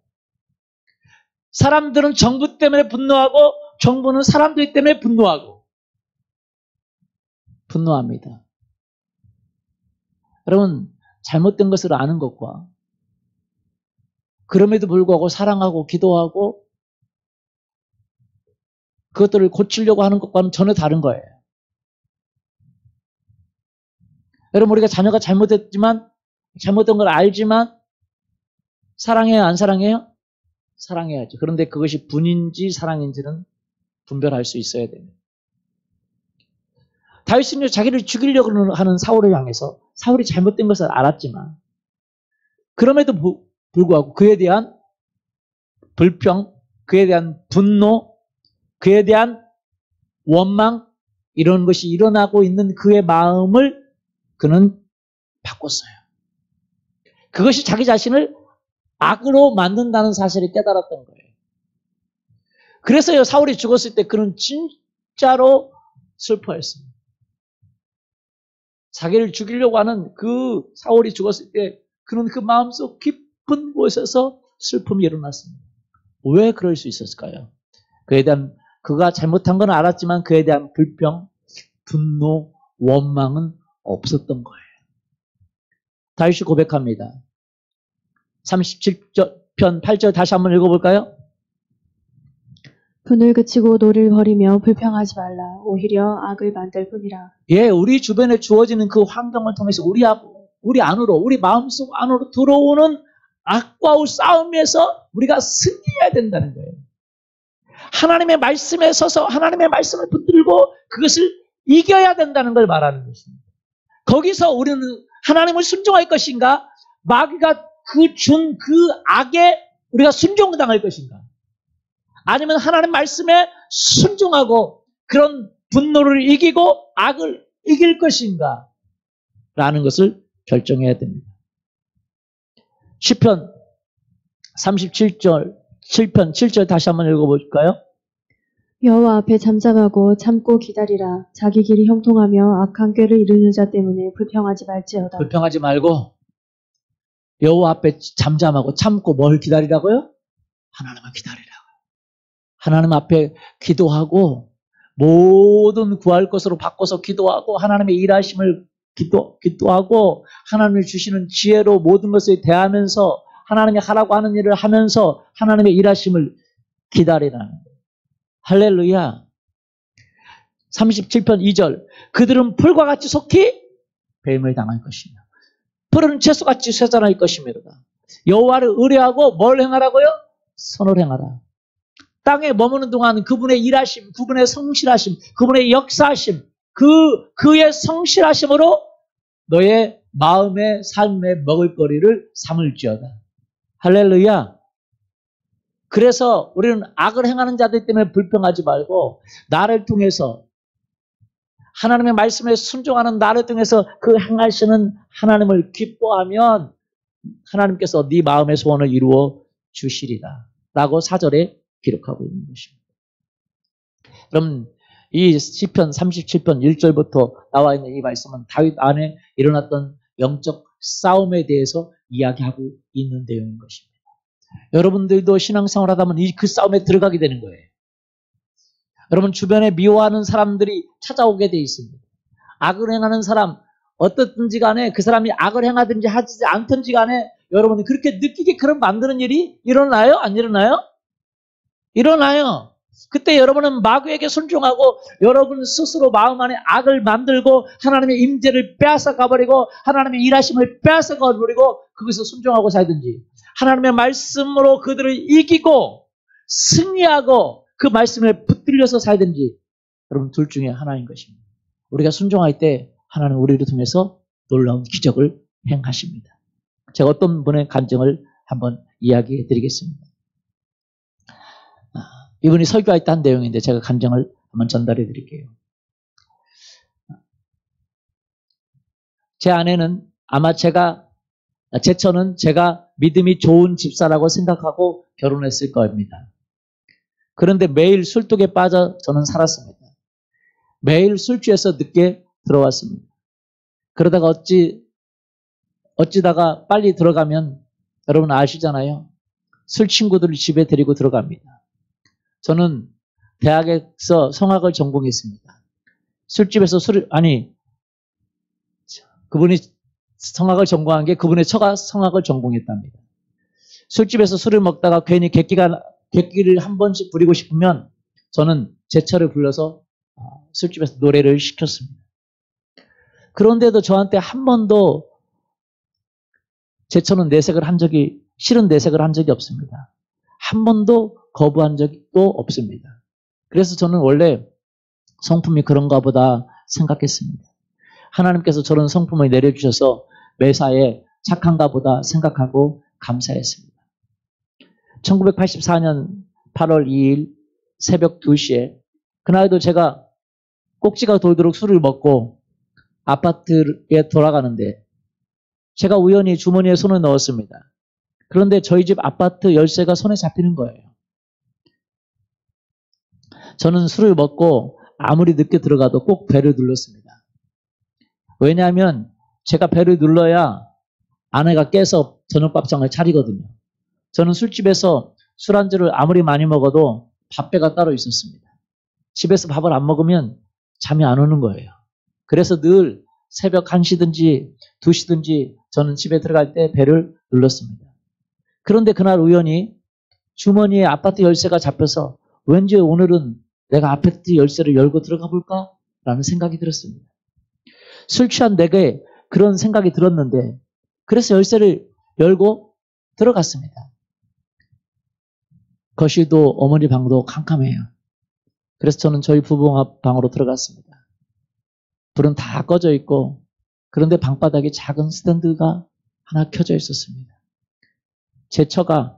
사람들은 정부 때문에 분노하고 정부는 사람들 때문에 분노합니다. 여러분, 잘못된 것을 아는 것과 그럼에도 불구하고 사랑하고 기도하고 그것들을 고치려고 하는 것과는 전혀 다른 거예요. 여러분, 우리가 자녀가 잘못된 걸 알지만 사랑해요, 안 사랑해요? 사랑해야죠. 그런데 그것이 분인지 사랑인지는 분별할 수 있어야 됩니다. 다윗은요, 자기를 죽이려고 하는 사울을 향해서 사울이 잘못된 것을 알았지만 그럼에도 불구하고 그에 대한 불평, 그에 대한 분노, 그에 대한 원망 이런 것이 일어나고 있는 그의 마음을 그는 바꿨어요. 그것이 자기 자신을 악으로 만든다는 사실을 깨달았던 거예요. 그래서요, 사울이 죽었을 때 그는 진짜로 슬퍼했습니다. 자기를 죽이려고 하는 그 사울이 죽었을 때 그는 그 마음속 깊은 곳에서 슬픔이 일어났습니다. 왜 그럴 수 있었을까요? 그가 잘못한 건 알았지만 그에 대한 불평, 분노, 원망은 없었던 거예요. 다윗이 고백합니다. 37편 8절 다시 한번 읽어볼까요? 분을 그치고 노를 버리며 불평하지 말라. 오히려 악을 만들 뿐이라. 예, 우리 주변에 주어지는 그 환경을 통해서 우리 안으로, 우리 마음속 안으로 들어오는 악과의 싸움에서 우리가 승리해야 된다는 거예요. 하나님의 말씀에 서서 하나님의 말씀을 붙들고 그것을 이겨야 된다는 걸 말하는 것입니다. 거기서 우리는 하나님을 순종할 것인가? 마귀가 준 그 악에 우리가 순종당할 것인가? 아니면 하나님 말씀에 순종하고 그런 분노를 이기고 악을 이길 것인가? 라는 것을 결정해야 됩니다. 시편 37편 7절 다시 한번 읽어볼까요? 여호와 앞에 잠잠하고 참고 기다리라. 자기 길이 형통하며 악한 꾀를 이루는 자 때문에 불평하지 말지어다. 불평하지 말고 여호와 앞에 잠잠하고 참고 뭘 기다리라고요? 하나님을 기다리라고. 하나님 앞에 기도하고 모든 구할 것으로 바꿔서 기도하고 하나님의 일하심을 기도하고 하나님이 주시는 지혜로 모든 것을 대하면서 하나님이 하라고 하는 일을 하면서 하나님의 일하심을 기다리라는 거예요. 할렐루야. 37편 2절 그들은 풀과 같이 속히 배임을 당할 것이며 풀은 채소같이 쇠잔할 것이며 여호와를 의뢰하고 뭘 행하라고요? 선을 행하라. 땅에 머무는 동안 그분의 일하심, 그분의 성실하심, 그분의 역사하심, 그의 성실하심으로 너의 마음의 삶의 먹을거리를 삼을지어다. 할렐루야. 그래서 우리는 악을 행하는 자들 때문에 불평하지 말고 나를 통해서 하나님의 말씀에 순종하는 나를 통해서 그 행하시는 하나님을 기뻐하면 하나님께서 네 마음의 소원을 이루어 주시리라 라고 4절에 기록하고 있는 것입니다. 그럼 이 시편 37편 1절부터 나와 있는 이 말씀은 다윗 안에 일어났던 영적 싸움에 대해서 이야기하고 있는 내용인 것입니다. 여러분들도 신앙생활 하다 보면 그 싸움에 들어가게 되는 거예요. 여러분 주변에 미워하는 사람들이 찾아오게 돼 있습니다. 악을 행하는 사람 어떻든지 간에 그 사람이 악을 행하든지 하지 않든지 간에 여러분이 그렇게 느끼게 그런 만드는 일이 일어나요? 안 일어나요? 일어나요. 그때 여러분은 마귀에게 순종하고 여러분 스스로 마음 안에 악을 만들고 하나님의 임재를 빼앗아 가버리고 하나님의 일하심을 빼앗아 가버리고 거기서 순종하고 살든지 하나님의 말씀으로 그들을 이기고 승리하고 그 말씀에 붙들려서 살든지 여러분 둘 중에 하나인 것입니다. 우리가 순종할 때 하나님 우리를 통해서 놀라운 기적을 행하십니다. 제가 어떤 분의 간증을 한번 이야기해 드리겠습니다. 이분이 설교할 때 한 내용인데 제가 간증을 한번 전달해 드릴게요. 제 아내는 아마 제 처는 제가 믿음이 좋은 집사라고 생각하고 결혼했을 겁니다. 그런데 매일 술독에 빠져 저는 살았습니다. 매일 술 취해서 늦게 들어왔습니다. 그러다가 어찌다가 빨리 들어가면 여러분 아시잖아요. 술 친구들을 집에 데리고 들어갑니다. 저는 대학에서 성악을 전공했습니다. 술집에서 그분이 성악을 전공한 게 그분의 처가 성악을 전공했답니다. 술집에서 술을 먹다가 괜히 객기를 한 번씩 부리고 싶으면 저는 제 처를 불러서 술집에서 노래를 시켰습니다. 그런데도 저한테 한 번도 제 처는 싫은 내색을 한 적이 없습니다. 한 번도 거부한 적도 없습니다. 그래서 저는 원래 성품이 그런가 보다 생각했습니다. 하나님께서 저런 성품을 내려주셔서 매사에 착한가 보다 생각하고 감사했습니다. 1984년 8월 2일 새벽 2시에 그날도 제가 꼭지가 돌도록 술을 먹고 아파트에 돌아가는데 제가 우연히 주머니에 손을 넣었습니다. 그런데 저희 집 아파트 열쇠가 손에 잡히는 거예요. 저는 술을 먹고 아무리 늦게 들어가도 꼭 벨을 눌렀습니다. 왜냐하면 제가 벨을 눌러야 아내가 깨서 저녁밥상을 차리거든요. 저는 술집에서 술안주를 아무리 많이 먹어도 밥배가 따로 있었습니다. 집에서 밥을 안 먹으면 잠이 안 오는 거예요. 그래서 늘 새벽 1시든지 2시든지 저는 집에 들어갈 때 벨을 눌렀습니다. 그런데 그날 우연히 주머니에 아파트 열쇠가 잡혀서 왠지 오늘은 내가 아파트 열쇠를 열고 들어가 볼까? 라는 생각이 들었습니다. 술 취한 내게 그런 생각이 들었는데 그래서 열쇠를 열고 들어갔습니다. 거실도 어머니 방도 캄캄해요. 그래서 저는 저희 부부 방으로 들어갔습니다. 불은 다 꺼져 있고 그런데 방바닥에 작은 스탠드가 하나 켜져 있었습니다. 제 처가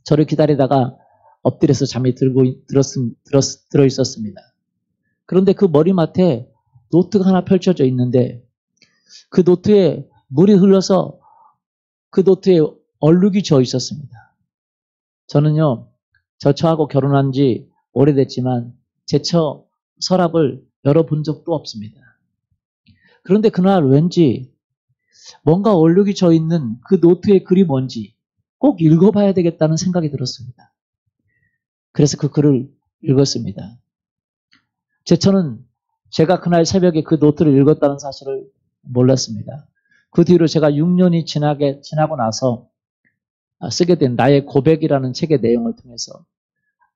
저를 기다리다가 엎드려서 잠이 들어 있었습니다. 그런데 그 머리맡에 노트가 하나 펼쳐져 있는데 그 노트에 물이 흘러서 그 노트에 얼룩이 져 있었습니다. 저는요, 저 처하고 결혼한 지 오래됐지만 제 처 서랍을 열어본 적도 없습니다. 그런데 그날 왠지 뭔가 얼룩이 져 있는 그 노트의 글이 뭔지 꼭 읽어봐야 되겠다는 생각이 들었습니다. 그래서 그 글을 읽었습니다. 저는 제가 그날 새벽에 그 노트를 읽었다는 사실을 몰랐습니다. 그 뒤로 제가 6년이 지나고 나서 쓰게 된 나의 고백이라는 책의 내용을 통해서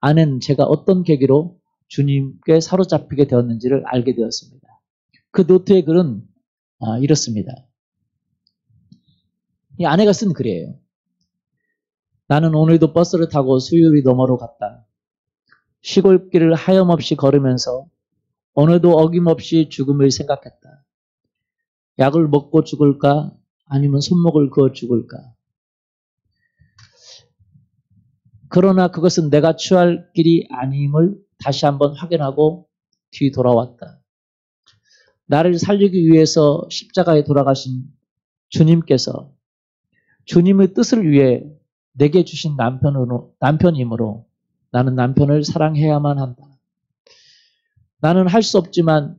안에는 제가 어떤 계기로 주님께 사로잡히게 되었는지를 알게 되었습니다. 그 노트의 글은 이렇습니다. 이 아내가 쓴 글이에요. 나는 오늘도 버스를 타고 수유리 너머로 갔다. 시골길을 하염없이 걸으면서 오늘도 어김없이 죽음을 생각했다. 약을 먹고 죽을까? 아니면 손목을 그어 죽을까? 그러나 그것은 내가 취할 길이 아님을 다시 한번 확인하고 뒤돌아왔다. 나를 살리기 위해서 십자가에 돌아가신 주님께서 주님의 뜻을 위해 내게 주신 남편이므로 나는 남편을 사랑해야만 한다. 나는 할 수 없지만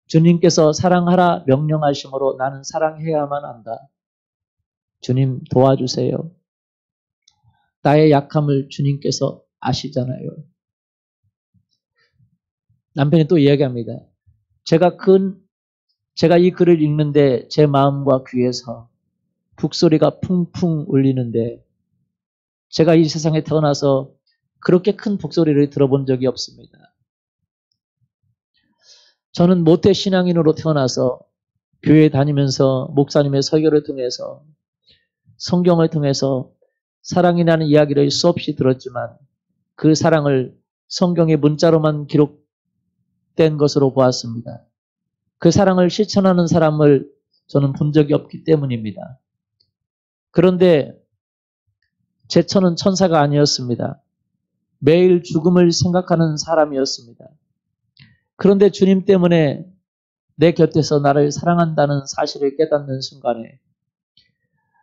주님께서 사랑하라 명령하심으로 나는 사랑해야만 한다. 주님 도와주세요. 나의 약함을 주님께서 아시잖아요. 남편이 또 이야기합니다. 제가 이 글을 읽는데 제 마음과 귀에서 북소리가 풍풍 울리는데 제가 이 세상에 태어나서 그렇게 큰 북소리를 들어본 적이 없습니다. 저는 모태 신앙인으로 태어나서 교회 다니면서 목사님의 설교를 통해서 성경을 통해서 사랑이라는 이야기를 수없이 들었지만 그 사랑을 성경의 문자로만 기록된 것으로 보았습니다. 그 사랑을 실천하는 사람을 저는 본 적이 없기 때문입니다. 그런데 제 처는 천사가 아니었습니다. 매일 죽음을 생각하는 사람이었습니다. 그런데 주님 때문에 내 곁에서 나를 사랑한다는 사실을 깨닫는 순간에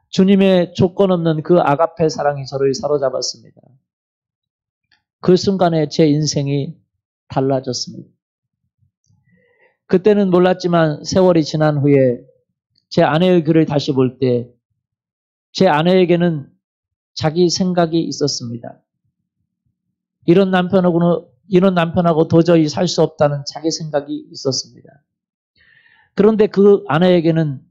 주님의 조건 없는 그 아가페 사랑이 저를 사로잡았습니다. 그 순간에 제 인생이 달라졌습니다. 그때는 몰랐지만 세월이 지난 후에 제 아내의 글을 다시 볼 때 제 아내에게는 자기 생각이 있었습니다. 이런 남편하고 도저히 살 수 없다는 자기 생각이 있었습니다. 그런데 그 아내에게는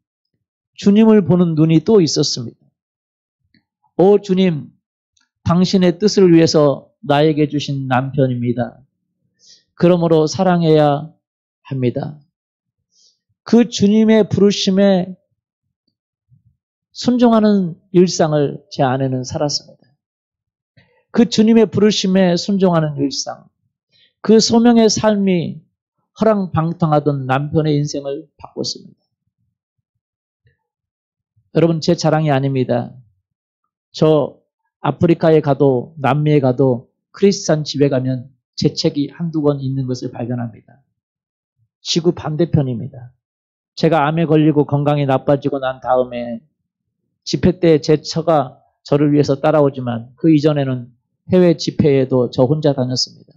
주님을 보는 눈이 또 있었습니다. 오 주님, 당신의 뜻을 위해서 나에게 주신 남편입니다. 그러므로 사랑해야 합니다. 그 주님의 부르심에 순종하는 일상을 제 아내는 살았습니다. 그 주님의 부르심에 순종하는 일상, 그 소명의 삶이 허랑방탕하던 남편의 인생을 바꿨습니다. 여러분, 제 자랑이 아닙니다. 저 아프리카에 가도 남미에 가도 크리스찬 집에 가면 제 책이 한두 권 있는 것을 발견합니다. 지구 반대편입니다. 제가 암에 걸리고 건강이 나빠지고 난 다음에 집회 때 제 처가 저를 위해서 따라오지만 그 이전에는 해외 집회에도 저 혼자 다녔습니다.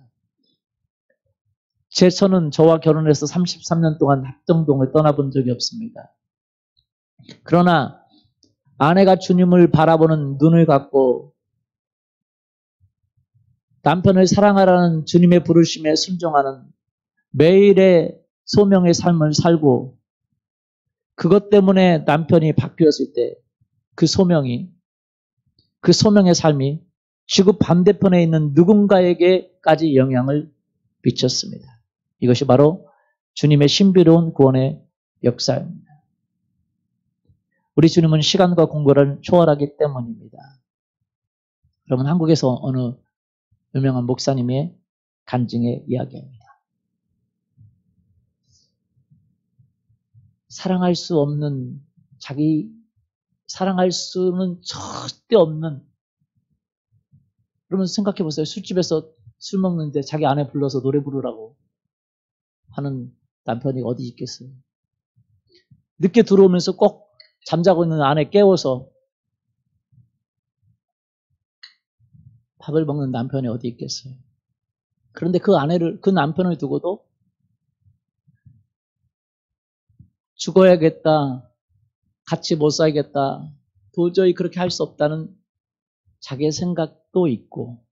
제 처는 저와 결혼해서 33년 동안 합정동을 떠나본 적이 없습니다. 그러나 아내가 주님을 바라보는 눈을 갖고 남편을 사랑하라는 주님의 부르심에 순종하는 매일의 소명의 삶을 살고 그것 때문에 남편이 바뀌었을 때 그 소명의 삶이 지구 반대편에 있는 누군가에게까지 영향을 미쳤습니다. 이것이 바로 주님의 신비로운 구원의 역사입니다. 우리 주님은 시간과 공간을 초월하기 때문입니다. 여러분, 한국에서 어느 유명한 목사님의 간증의 이야기입니다. 사랑할 수는 절대 없는, 그러면 생각해 보세요. 술집에서 술 먹는데 자기 아내 불러서 노래 부르라고 하는 남편이 어디 있겠어요? 늦게 들어오면서 꼭 잠자고 있는 아내 깨워서 밥을 먹는 남편이 어디 있겠어요? 그런데 그 남편을 두고도 죽어야겠다, 같이 못 살겠다, 도저히 그렇게 할 수 없다는 자기의 생각도 있고,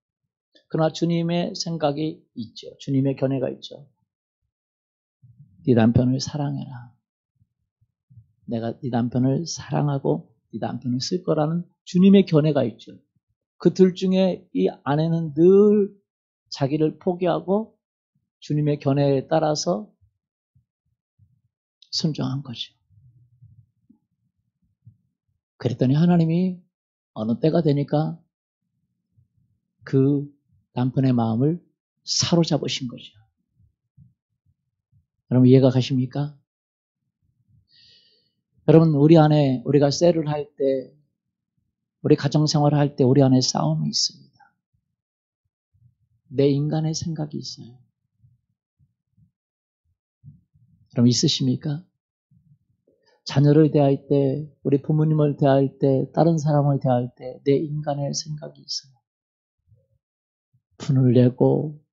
그러나 주님의 생각이 있죠. 주님의 견해가 있죠. 네 남편을 사랑해라. 내가 네 남편을 사랑하고 네 남편을 쓸 거라는 주님의 견해가 있죠. 그 둘 중에 이 아내는 늘 자기를 포기하고 주님의 견해에 따라서 순종한 거죠. 그랬더니 하나님이 어느 때가 되니까 그 남편의 마음을 사로잡으신 거죠. 여러분 이해가 가십니까? 여러분 우리 안에 우리가 셀을 할 때, 우리 가정생활을 할 때 우리 안에 싸움이 있습니다. 내 인간의 생각이 있어요. 그럼 있으십니까? 자녀를 대할 때, 우리 부모님을 대할 때, 다른 사람을 대할 때 내 인간의 생각이 있어요. 분을 내고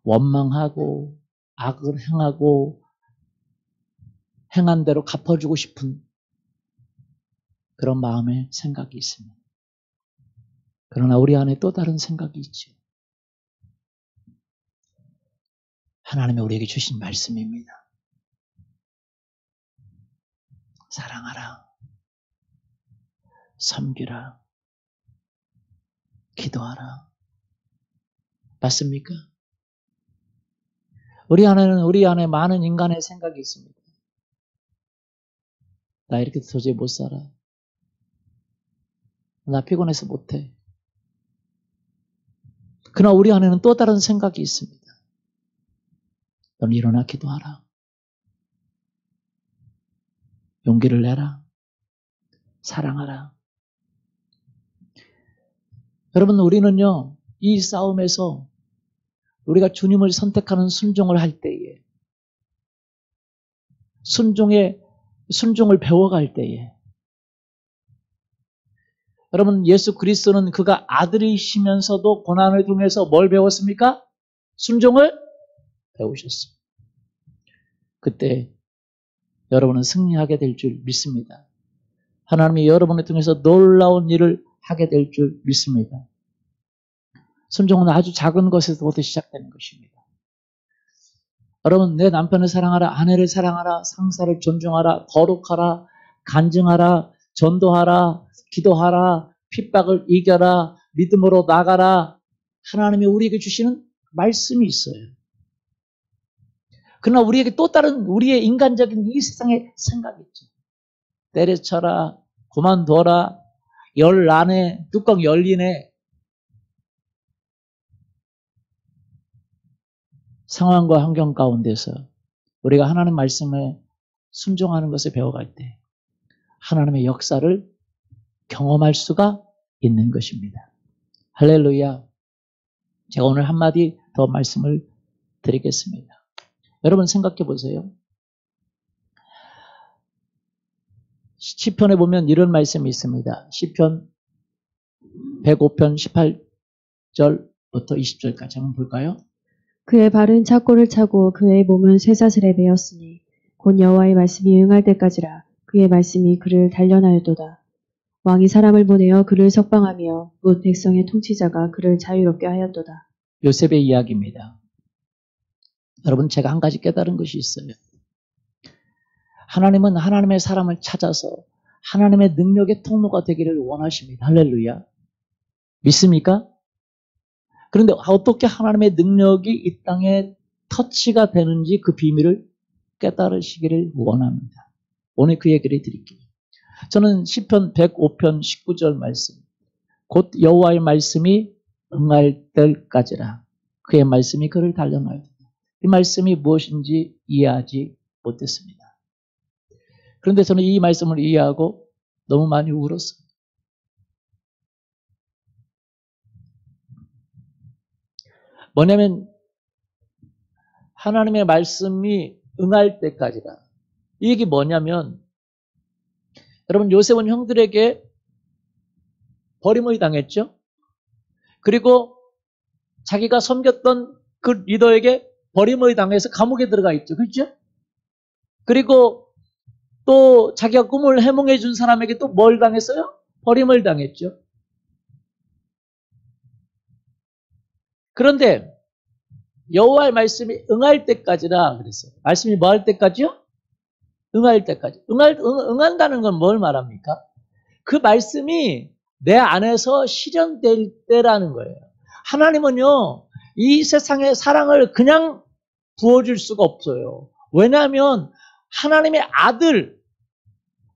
원망하고 악을 행하고 행한 대로 갚아주고 싶은 그런 마음의 생각이 있습니다. 그러나 우리 안에 또 다른 생각이 있죠. 하나님이 우리에게 주신 말씀입니다. 사랑하라, 섬기라, 기도하라. 맞습니까? 우리 안에 많은 인간의 생각이 있습니다. 나 이렇게 도저히 못 살아. 나 피곤해서 못해. 그러나 우리 안에는 또 다른 생각이 있습니다. 넌 일어나 기도하라. 용기를 내라. 사랑하라. 여러분 우리는요, 이 싸움에서 우리가 주님을 선택하는 순종을 할 때에, 순종을 배워갈 때에, 여러분 예수 그리스도는 그가 아들이시면서도 고난을 통해서 뭘 배웠습니까? 순종을 배우셨어요. 그때 여러분은 승리하게 될 줄 믿습니다. 하나님이 여러분을 통해서 놀라운 일을 하게 될 줄 믿습니다. 순종은 아주 작은 것에서부터 시작되는 것입니다. 여러분 내 남편을 사랑하라, 아내를 사랑하라, 상사를 존중하라, 거룩하라, 간증하라, 전도하라, 기도하라, 핍박을 이겨라, 믿음으로 나가라. 하나님이 우리에게 주시는 말씀이 있어요. 그러나 우리에게 또 다른 우리의 인간적인 이 세상의 생각이 있죠. 때려쳐라, 그만둬라, 열 안에 뚜껑 열리네. 상황과 환경 가운데서 우리가 하나님 말씀에 순종하는 것을 배워갈 때 하나님의 역사를 경험할 수가 있는 것입니다. 할렐루야. 제가 오늘 한마디 더 말씀을 드리겠습니다. 여러분 생각해 보세요. 시편에 보면 이런 말씀이 있습니다. 시편 105편 18절부터 20절까지 한번 볼까요? 그의 발은 착고를 차고 그의 몸은 쇠사슬에 매였으니 곧 여호와의 말씀이 응할 때까지라. 그의 말씀이 그를 단련하였도다. 왕이 사람을 보내어 그를 석방하며 뭇 백성의 통치자가 그를 자유롭게 하였도다. 요셉의 이야기입니다. 여러분 제가 한 가지 깨달은 것이 있어요. 하나님은 하나님의 사람을 찾아서 하나님의 능력의 통로가 되기를 원하십니다. 할렐루야. 믿습니까? 그런데 어떻게 하나님의 능력이 이 땅에 터치가 되는지 그 비밀을 깨달으시기를 원합니다. 오늘 그 얘기를 드릴게요. 저는 시편 105편 19절 말씀, 곧 여호와의 말씀이 응할 때까지라. 그의 말씀이 그를 단련하였다. 이 말씀이 무엇인지 이해하지 못했습니다. 그런데 저는 이 말씀을 이해하고 너무 많이 울었어요. 뭐냐면 하나님의 말씀이 응할 때까지라. 이 얘기 뭐냐면 여러분 요셉은 형들에게 버림을 당했죠. 그리고 자기가 섬겼던 그 리더에게 버림을 당해서 감옥에 들어가 있죠. 그렇죠? 그리고 또 자기가 꿈을 해몽해 준 사람에게 또 뭘 당했어요? 버림을 당했죠. 그런데 여호와의 말씀이 응할 때까지라 그랬어요. 말씀이 뭐 할 때까지요? 응할 때까지. 응한다는 건 뭘 말합니까? 그 말씀이 내 안에서 실현될 때라는 거예요. 하나님은요, 이 세상의 사랑을 그냥 부어줄 수가 없어요. 왜냐하면 하나님의 아들,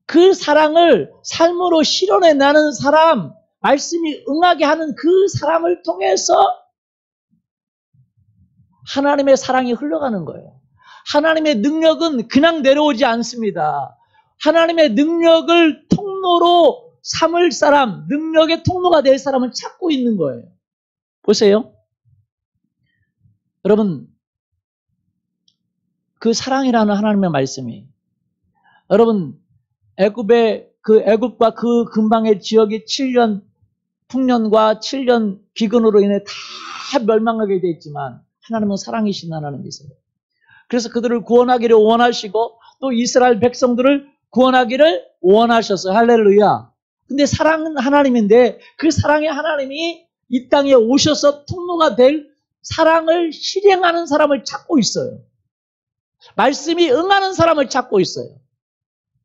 그 사랑을 삶으로 실현해 나는 사람, 말씀이 응하게 하는 그 사람을 통해서 하나님의 사랑이 흘러가는 거예요. 하나님의 능력은 그냥 내려오지 않습니다. 하나님의 능력을 통로로 삼을 사람, 능력의 통로가 될 사람을 찾고 있는 거예요. 보세요. 여러분, 그 사랑이라는 하나님의 말씀이, 여러분, 애굽과 그 근방의 지역이 7년 풍년과 7년 기근으로 인해 다 멸망하게 되었지만 하나님은 사랑이신 하나님이세요. 그래서 그들을 구원하기를 원하시고 또 이스라엘 백성들을 구원하기를 원하셨어요. 할렐루야. 근데 사랑은 하나님인데 그 사랑의 하나님이 이 땅에 오셔서 통로가 될 사랑을 실행하는 사람을 찾고 있어요. 말씀이 응하는 사람을 찾고 있어요.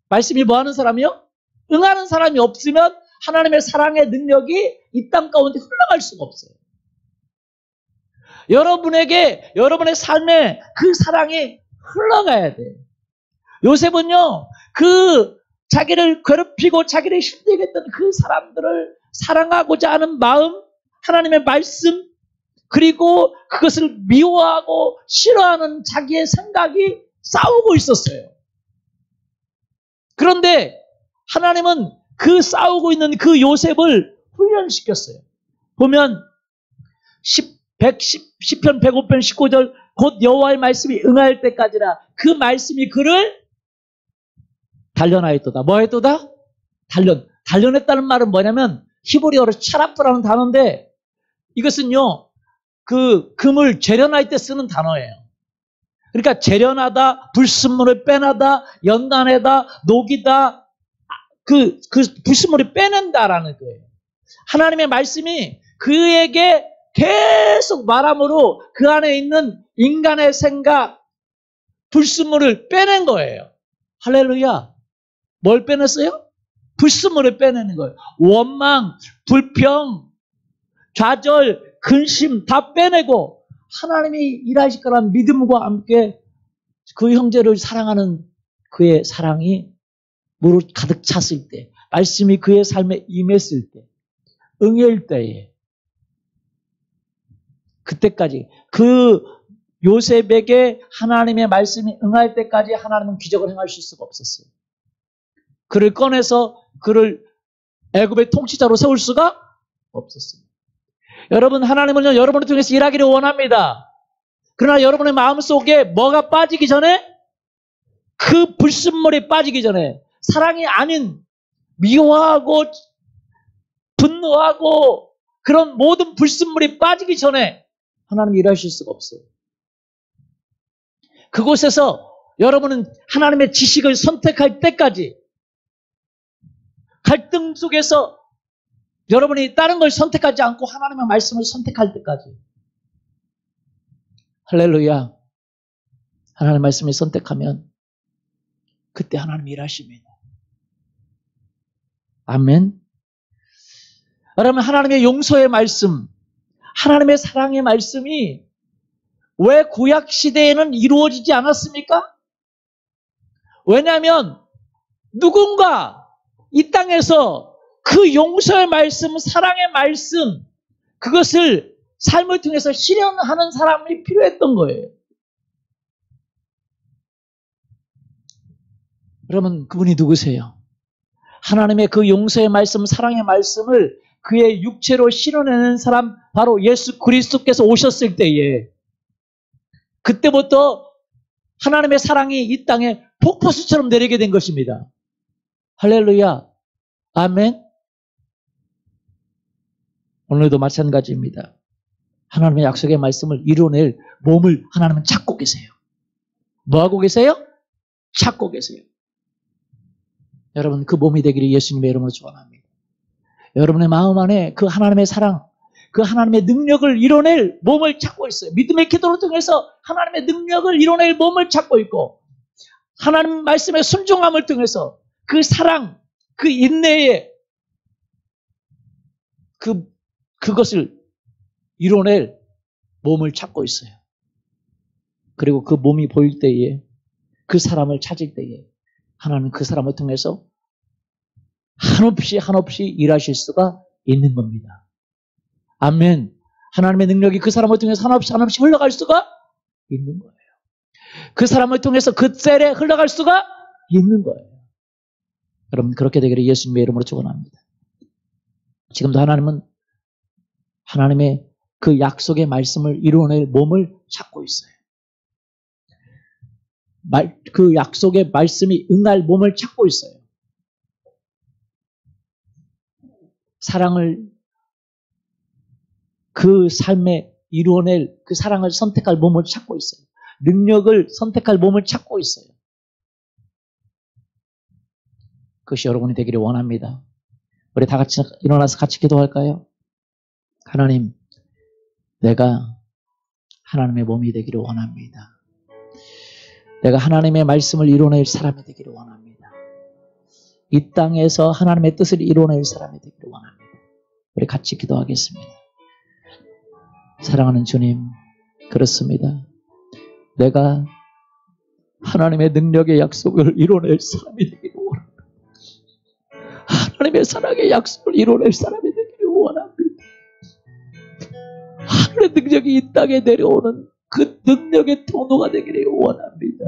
말씀이 뭐 하는 사람이요? 응하는 사람이 없으면 하나님의 사랑의 능력이 이 땅 가운데 흘러갈 수가 없어요. 여러분에게 여러분의 삶에 그 사랑이 흘러가야 돼요. 요셉은요, 그 자기를 괴롭히고 자기를 힘들게 했던 그 사람들을 사랑하고자 하는 마음, 하나님의 말씀, 그리고 그것을 미워하고 싫어하는 자기의 생각이 싸우고 있었어요. 그런데 하나님은 그 싸우고 있는 그 요셉을 훈련시켰어요. 보면 시편 105편 19절 곧 여호와의 말씀이 응할 때까지라 그 말씀이 그를 단련하였도다. 뭐 했도다? 단련했다는 말은 뭐냐면 히브리어로 차라프라는 단어인데 이것은요 그 금을 재련할 때 쓰는 단어예요. 그러니까 재련하다, 불순물을 빼내다, 연단하다, 녹이다, 그 불순물을 빼낸다라는 거예요. 하나님의 말씀이 그에게 계속 말함으로 그 안에 있는 인간의 생각, 불순물을 빼낸 거예요. 할렐루야. 뭘 빼냈어요? 불순물을 빼내는 거예요. 원망, 불평, 좌절, 근심 다 빼내고 하나님이 일하실 거라는 믿음과 함께 그 형제를 사랑하는 그의 사랑이 무릇 가득 찼을 때, 말씀이 그의 삶에 임했을 때, 응할 때에 그때까지 그 요셉에게 하나님의 말씀이 응할 때까지 하나님은 기적을 행하실 수가 없었어요. 그를 꺼내서 그를 애굽의 통치자로 세울 수가 없었어요. 여러분, 하나님은요 여러분을 통해서 일하기를 원합니다. 그러나 여러분의 마음속에 뭐가 빠지기 전에, 그 불순물이 빠지기 전에, 사랑이 아닌 미워하고 분노하고 그런 모든 불순물이 빠지기 전에 하나님이 일하실 수가 없어요. 그곳에서 여러분은 하나님의 지식을 선택할 때까지, 갈등 속에서 여러분이 다른 걸 선택하지 않고 하나님의 말씀을 선택할 때까지, 할렐루야, 하나님의 말씀을 선택하면 그때 하나님이 일하십니다. 아멘. 여러분, 하나님의 용서의 말씀, 하나님의 사랑의 말씀이 왜 구약 시대에는 이루어지지 않았습니까? 왜냐하면 누군가 이 땅에서 그 용서의 말씀, 사랑의 말씀, 그것을 삶을 통해서 실현하는 사람이 필요했던 거예요. 여러분, 그분이 누구세요? 하나님의 그 용서의 말씀, 사랑의 말씀을 그의 육체로 실현하는 사람, 바로 예수 그리스도께서 오셨을 때에, 그때부터 하나님의 사랑이 이 땅에 폭포수처럼 내리게 된 것입니다. 할렐루야. 아멘. 오늘도 마찬가지입니다. 하나님의 약속의 말씀을 이뤄낼 몸을 하나님은 찾고 계세요. 뭐하고 계세요? 찾고 계세요. 여러분, 그 몸이 되기를 예수님의 이름으로 축원합니다. 여러분의 마음 안에 그 하나님의 사랑, 그 하나님의 능력을 이뤄낼 몸을 찾고 있어요. 믿음의 기도를 통해서 하나님의 능력을 이뤄낼 몸을 찾고 있고, 하나님 말씀의 순종함을 통해서 그 사랑, 그 인내의 그것을 이뤄낼 몸을 찾고 있어요. 그리고 그 몸이 보일 때에, 그 사람을 찾을 때에 하나님은 그 사람을 통해서 한없이 일하실 수가 있는 겁니다. 아멘. 하나님의 능력이 그 사람을 통해서 한없이 흘러갈 수가 있는 거예요. 그 사람을 통해서 그 셀에 흘러갈 수가 있는 거예요. 여러분, 그렇게 되기를 예수님의 이름으로 축원합니다. 지금도 하나님은 하나님의 그 약속의 말씀을 이루어낼 몸을 찾고 있어요. 그 약속의 말씀이 응할 몸을 찾고 있어요. 사랑을, 그 삶에 이루어낼, 그 사랑을 선택할 몸을 찾고 있어요. 능력을 선택할 몸을 찾고 있어요. 그것이 여러분이 되기를 원합니다. 우리 다 같이 일어나서 같이 기도할까요? 하나님, 내가 하나님의 몸이 되기를 원합니다. 내가 하나님의 말씀을 이뤄낼 사람이 되기를 원합니다. 이 땅에서 하나님의 뜻을 이뤄낼 사람이 되기를 원합니다. 우리 같이 기도하겠습니다. 사랑하는 주님, 그렇습니다. 내가 하나님의 능력의 약속을 이뤄낼 사람이 되기를 원합니다. 하나님의 사랑의 약속을 이뤄낼 사람이 되기를 원합니다. 하나님의 능력이 이 땅에 내려오는 그 능력의 통로가 되기를 원합니다.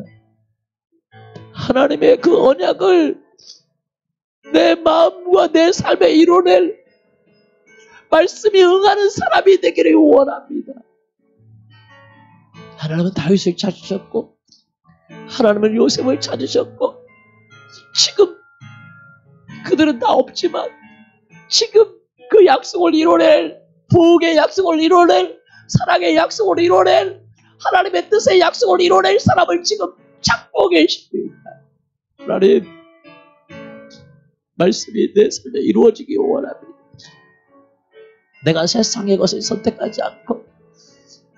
하나님의 그 언약을 내 마음과 내 삶에 이뤄낼 말씀이 응하는 사람이 되기를 원합니다. 하나님은 다윗을 찾으셨고, 하나님은 요셉을 찾으셨고, 지금 그들은 다 없지만 지금 그 약속을 이뤄낼, 부흥의 약속을 이뤄낼, 사랑의 약속을 이뤄낼, 하나님의 뜻의 약속을 이뤄낼 사람을 지금 찾고 계십니다. 하나님, 말씀이 내 삶에 이루어지기 원합니다. 내가 세상의 것을 선택하지 않고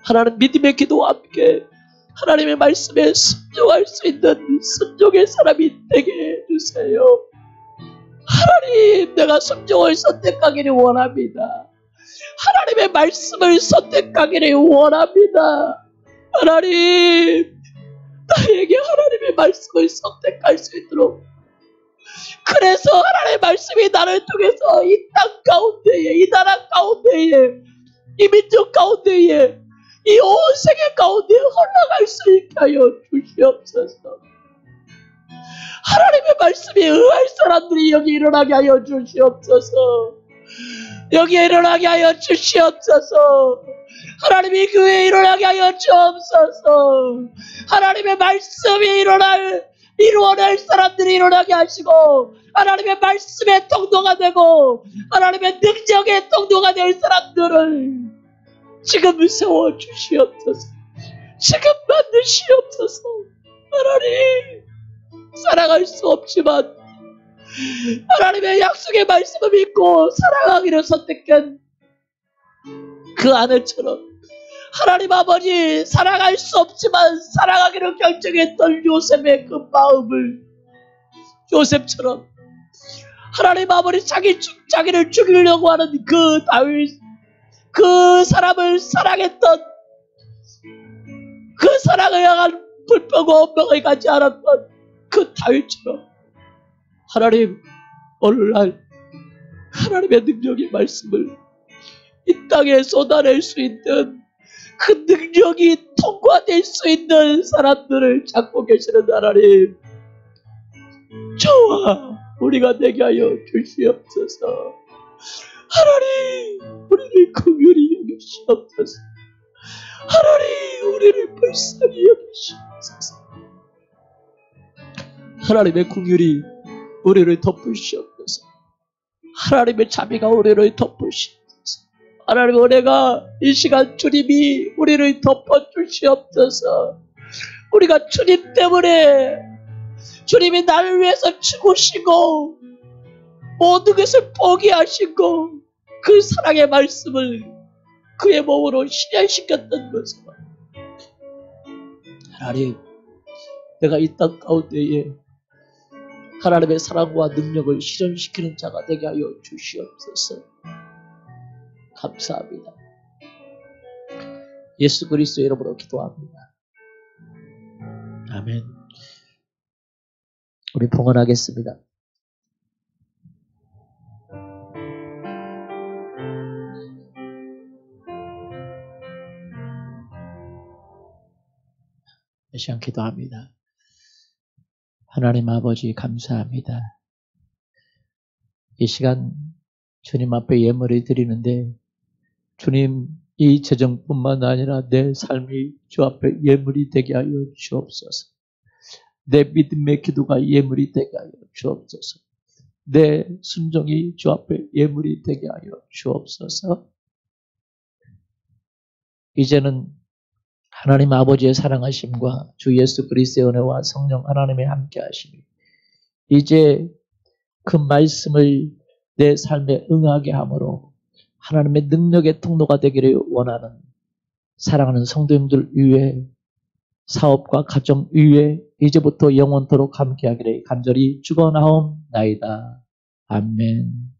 하나님 믿음의 기도와 함께 하나님의 말씀에 순종할 수 있는 순종의 사람이 되게 해주세요. 하나님, 내가 순종을 선택하기를 원합니다. 하나님의 말씀을 선택하기를 원합니다. 하나님, 나에게 하나님의 말씀을 선택할 수 있도록, 그래서 하나님의 말씀이 나를 통해서 이 땅 가운데에, 이 나라 가운데에, 이 민족 가운데에, 이 온 세계 가운데 흘러갈 수 있게 하여 주시옵소서. 하나님의 말씀이 응할 사람들이 여기 일어나게 하여 주시옵소서. 여기에 일어나게 하여 주시옵소서. 하나님이 교회에 일어나게 하여 주옵소서. 하나님의 말씀이 이루어낼 사람들이 일어나게 하시고, 하나님의 말씀의 통로가 되고 하나님의 능력의 통로가 될 사람들을 지금 세워주시옵소서. 지금 만드시옵소서. 하나님, 사랑할 수 없지만 하나님의 약속의 말씀을 믿고 사랑하기를 선택한 그 아내처럼, 하나님 아버지, 사랑할 수 없지만 사랑하기를 결정했던 요셉의 그 마음을 요셉처럼, 하나님 아버지, 자기를 죽이려고 하는 그 다윗, 그 사람을 사랑했던, 그 사랑을 향한 불평과 원망을 가지 않았던 그 다윗처럼, 하나님, 오늘날 하나님의 능력의 말씀을 이 땅에 쏟아낼 수 있는, 그 능력이 통과될 수 있는 사람들을 찾고 계시는 하나님, 저와 우리가 되게 하여 주시옵소서. 하나님, 우리를 긍휼히 여기시옵소서. 하나님, 우리를 불쌍히 여기시옵소서. 하나님의 긍휼이 우리를 덮으시옵소서. 하나님의 자비가 우리를 덮으시옵소서. 하나님, 은혜가 이 시간 주님이 우리를 덮어주시옵소서. 우리가 주님 때문에, 주님이 나를 위해서 죽으시고 모든 것을 포기하시고 그 사랑의 말씀을 그의 몸으로 실현시켰던 것을 하나님, 내가 이 땅 가운데에 하나님의 사랑과 능력을 실현시키는 자가 되게 하여 주시옵소서. 감사합니다. 예수 그리스도의 이름으로 기도합니다. 아멘. 우리 봉헌하겠습니다. 이 시간 기도합니다. 하나님 아버지 감사합니다. 이 시간 주님 앞에 예물을 드리는데 주님 이 재정뿐만 아니라 내 삶이 주 앞에 예물이 되게 하여 주옵소서. 내 믿음의 기도가 예물이 되게 하여 주옵소서. 내 순종이 주 앞에 예물이 되게 하여 주옵소서. 이제는 하나님 아버지의 사랑하심과 주 예수 그리스도의 은혜와 성령 하나님의 함께 하심이 이제 그 말씀을 내 삶에 응하게 함으로 하나님의 능력의 통로가 되기를 원하는 사랑하는 성도님들 위해 사업과 가정 위에 이제부터 영원토록 함께하기를 간절히 축원하옵나이다. 아멘.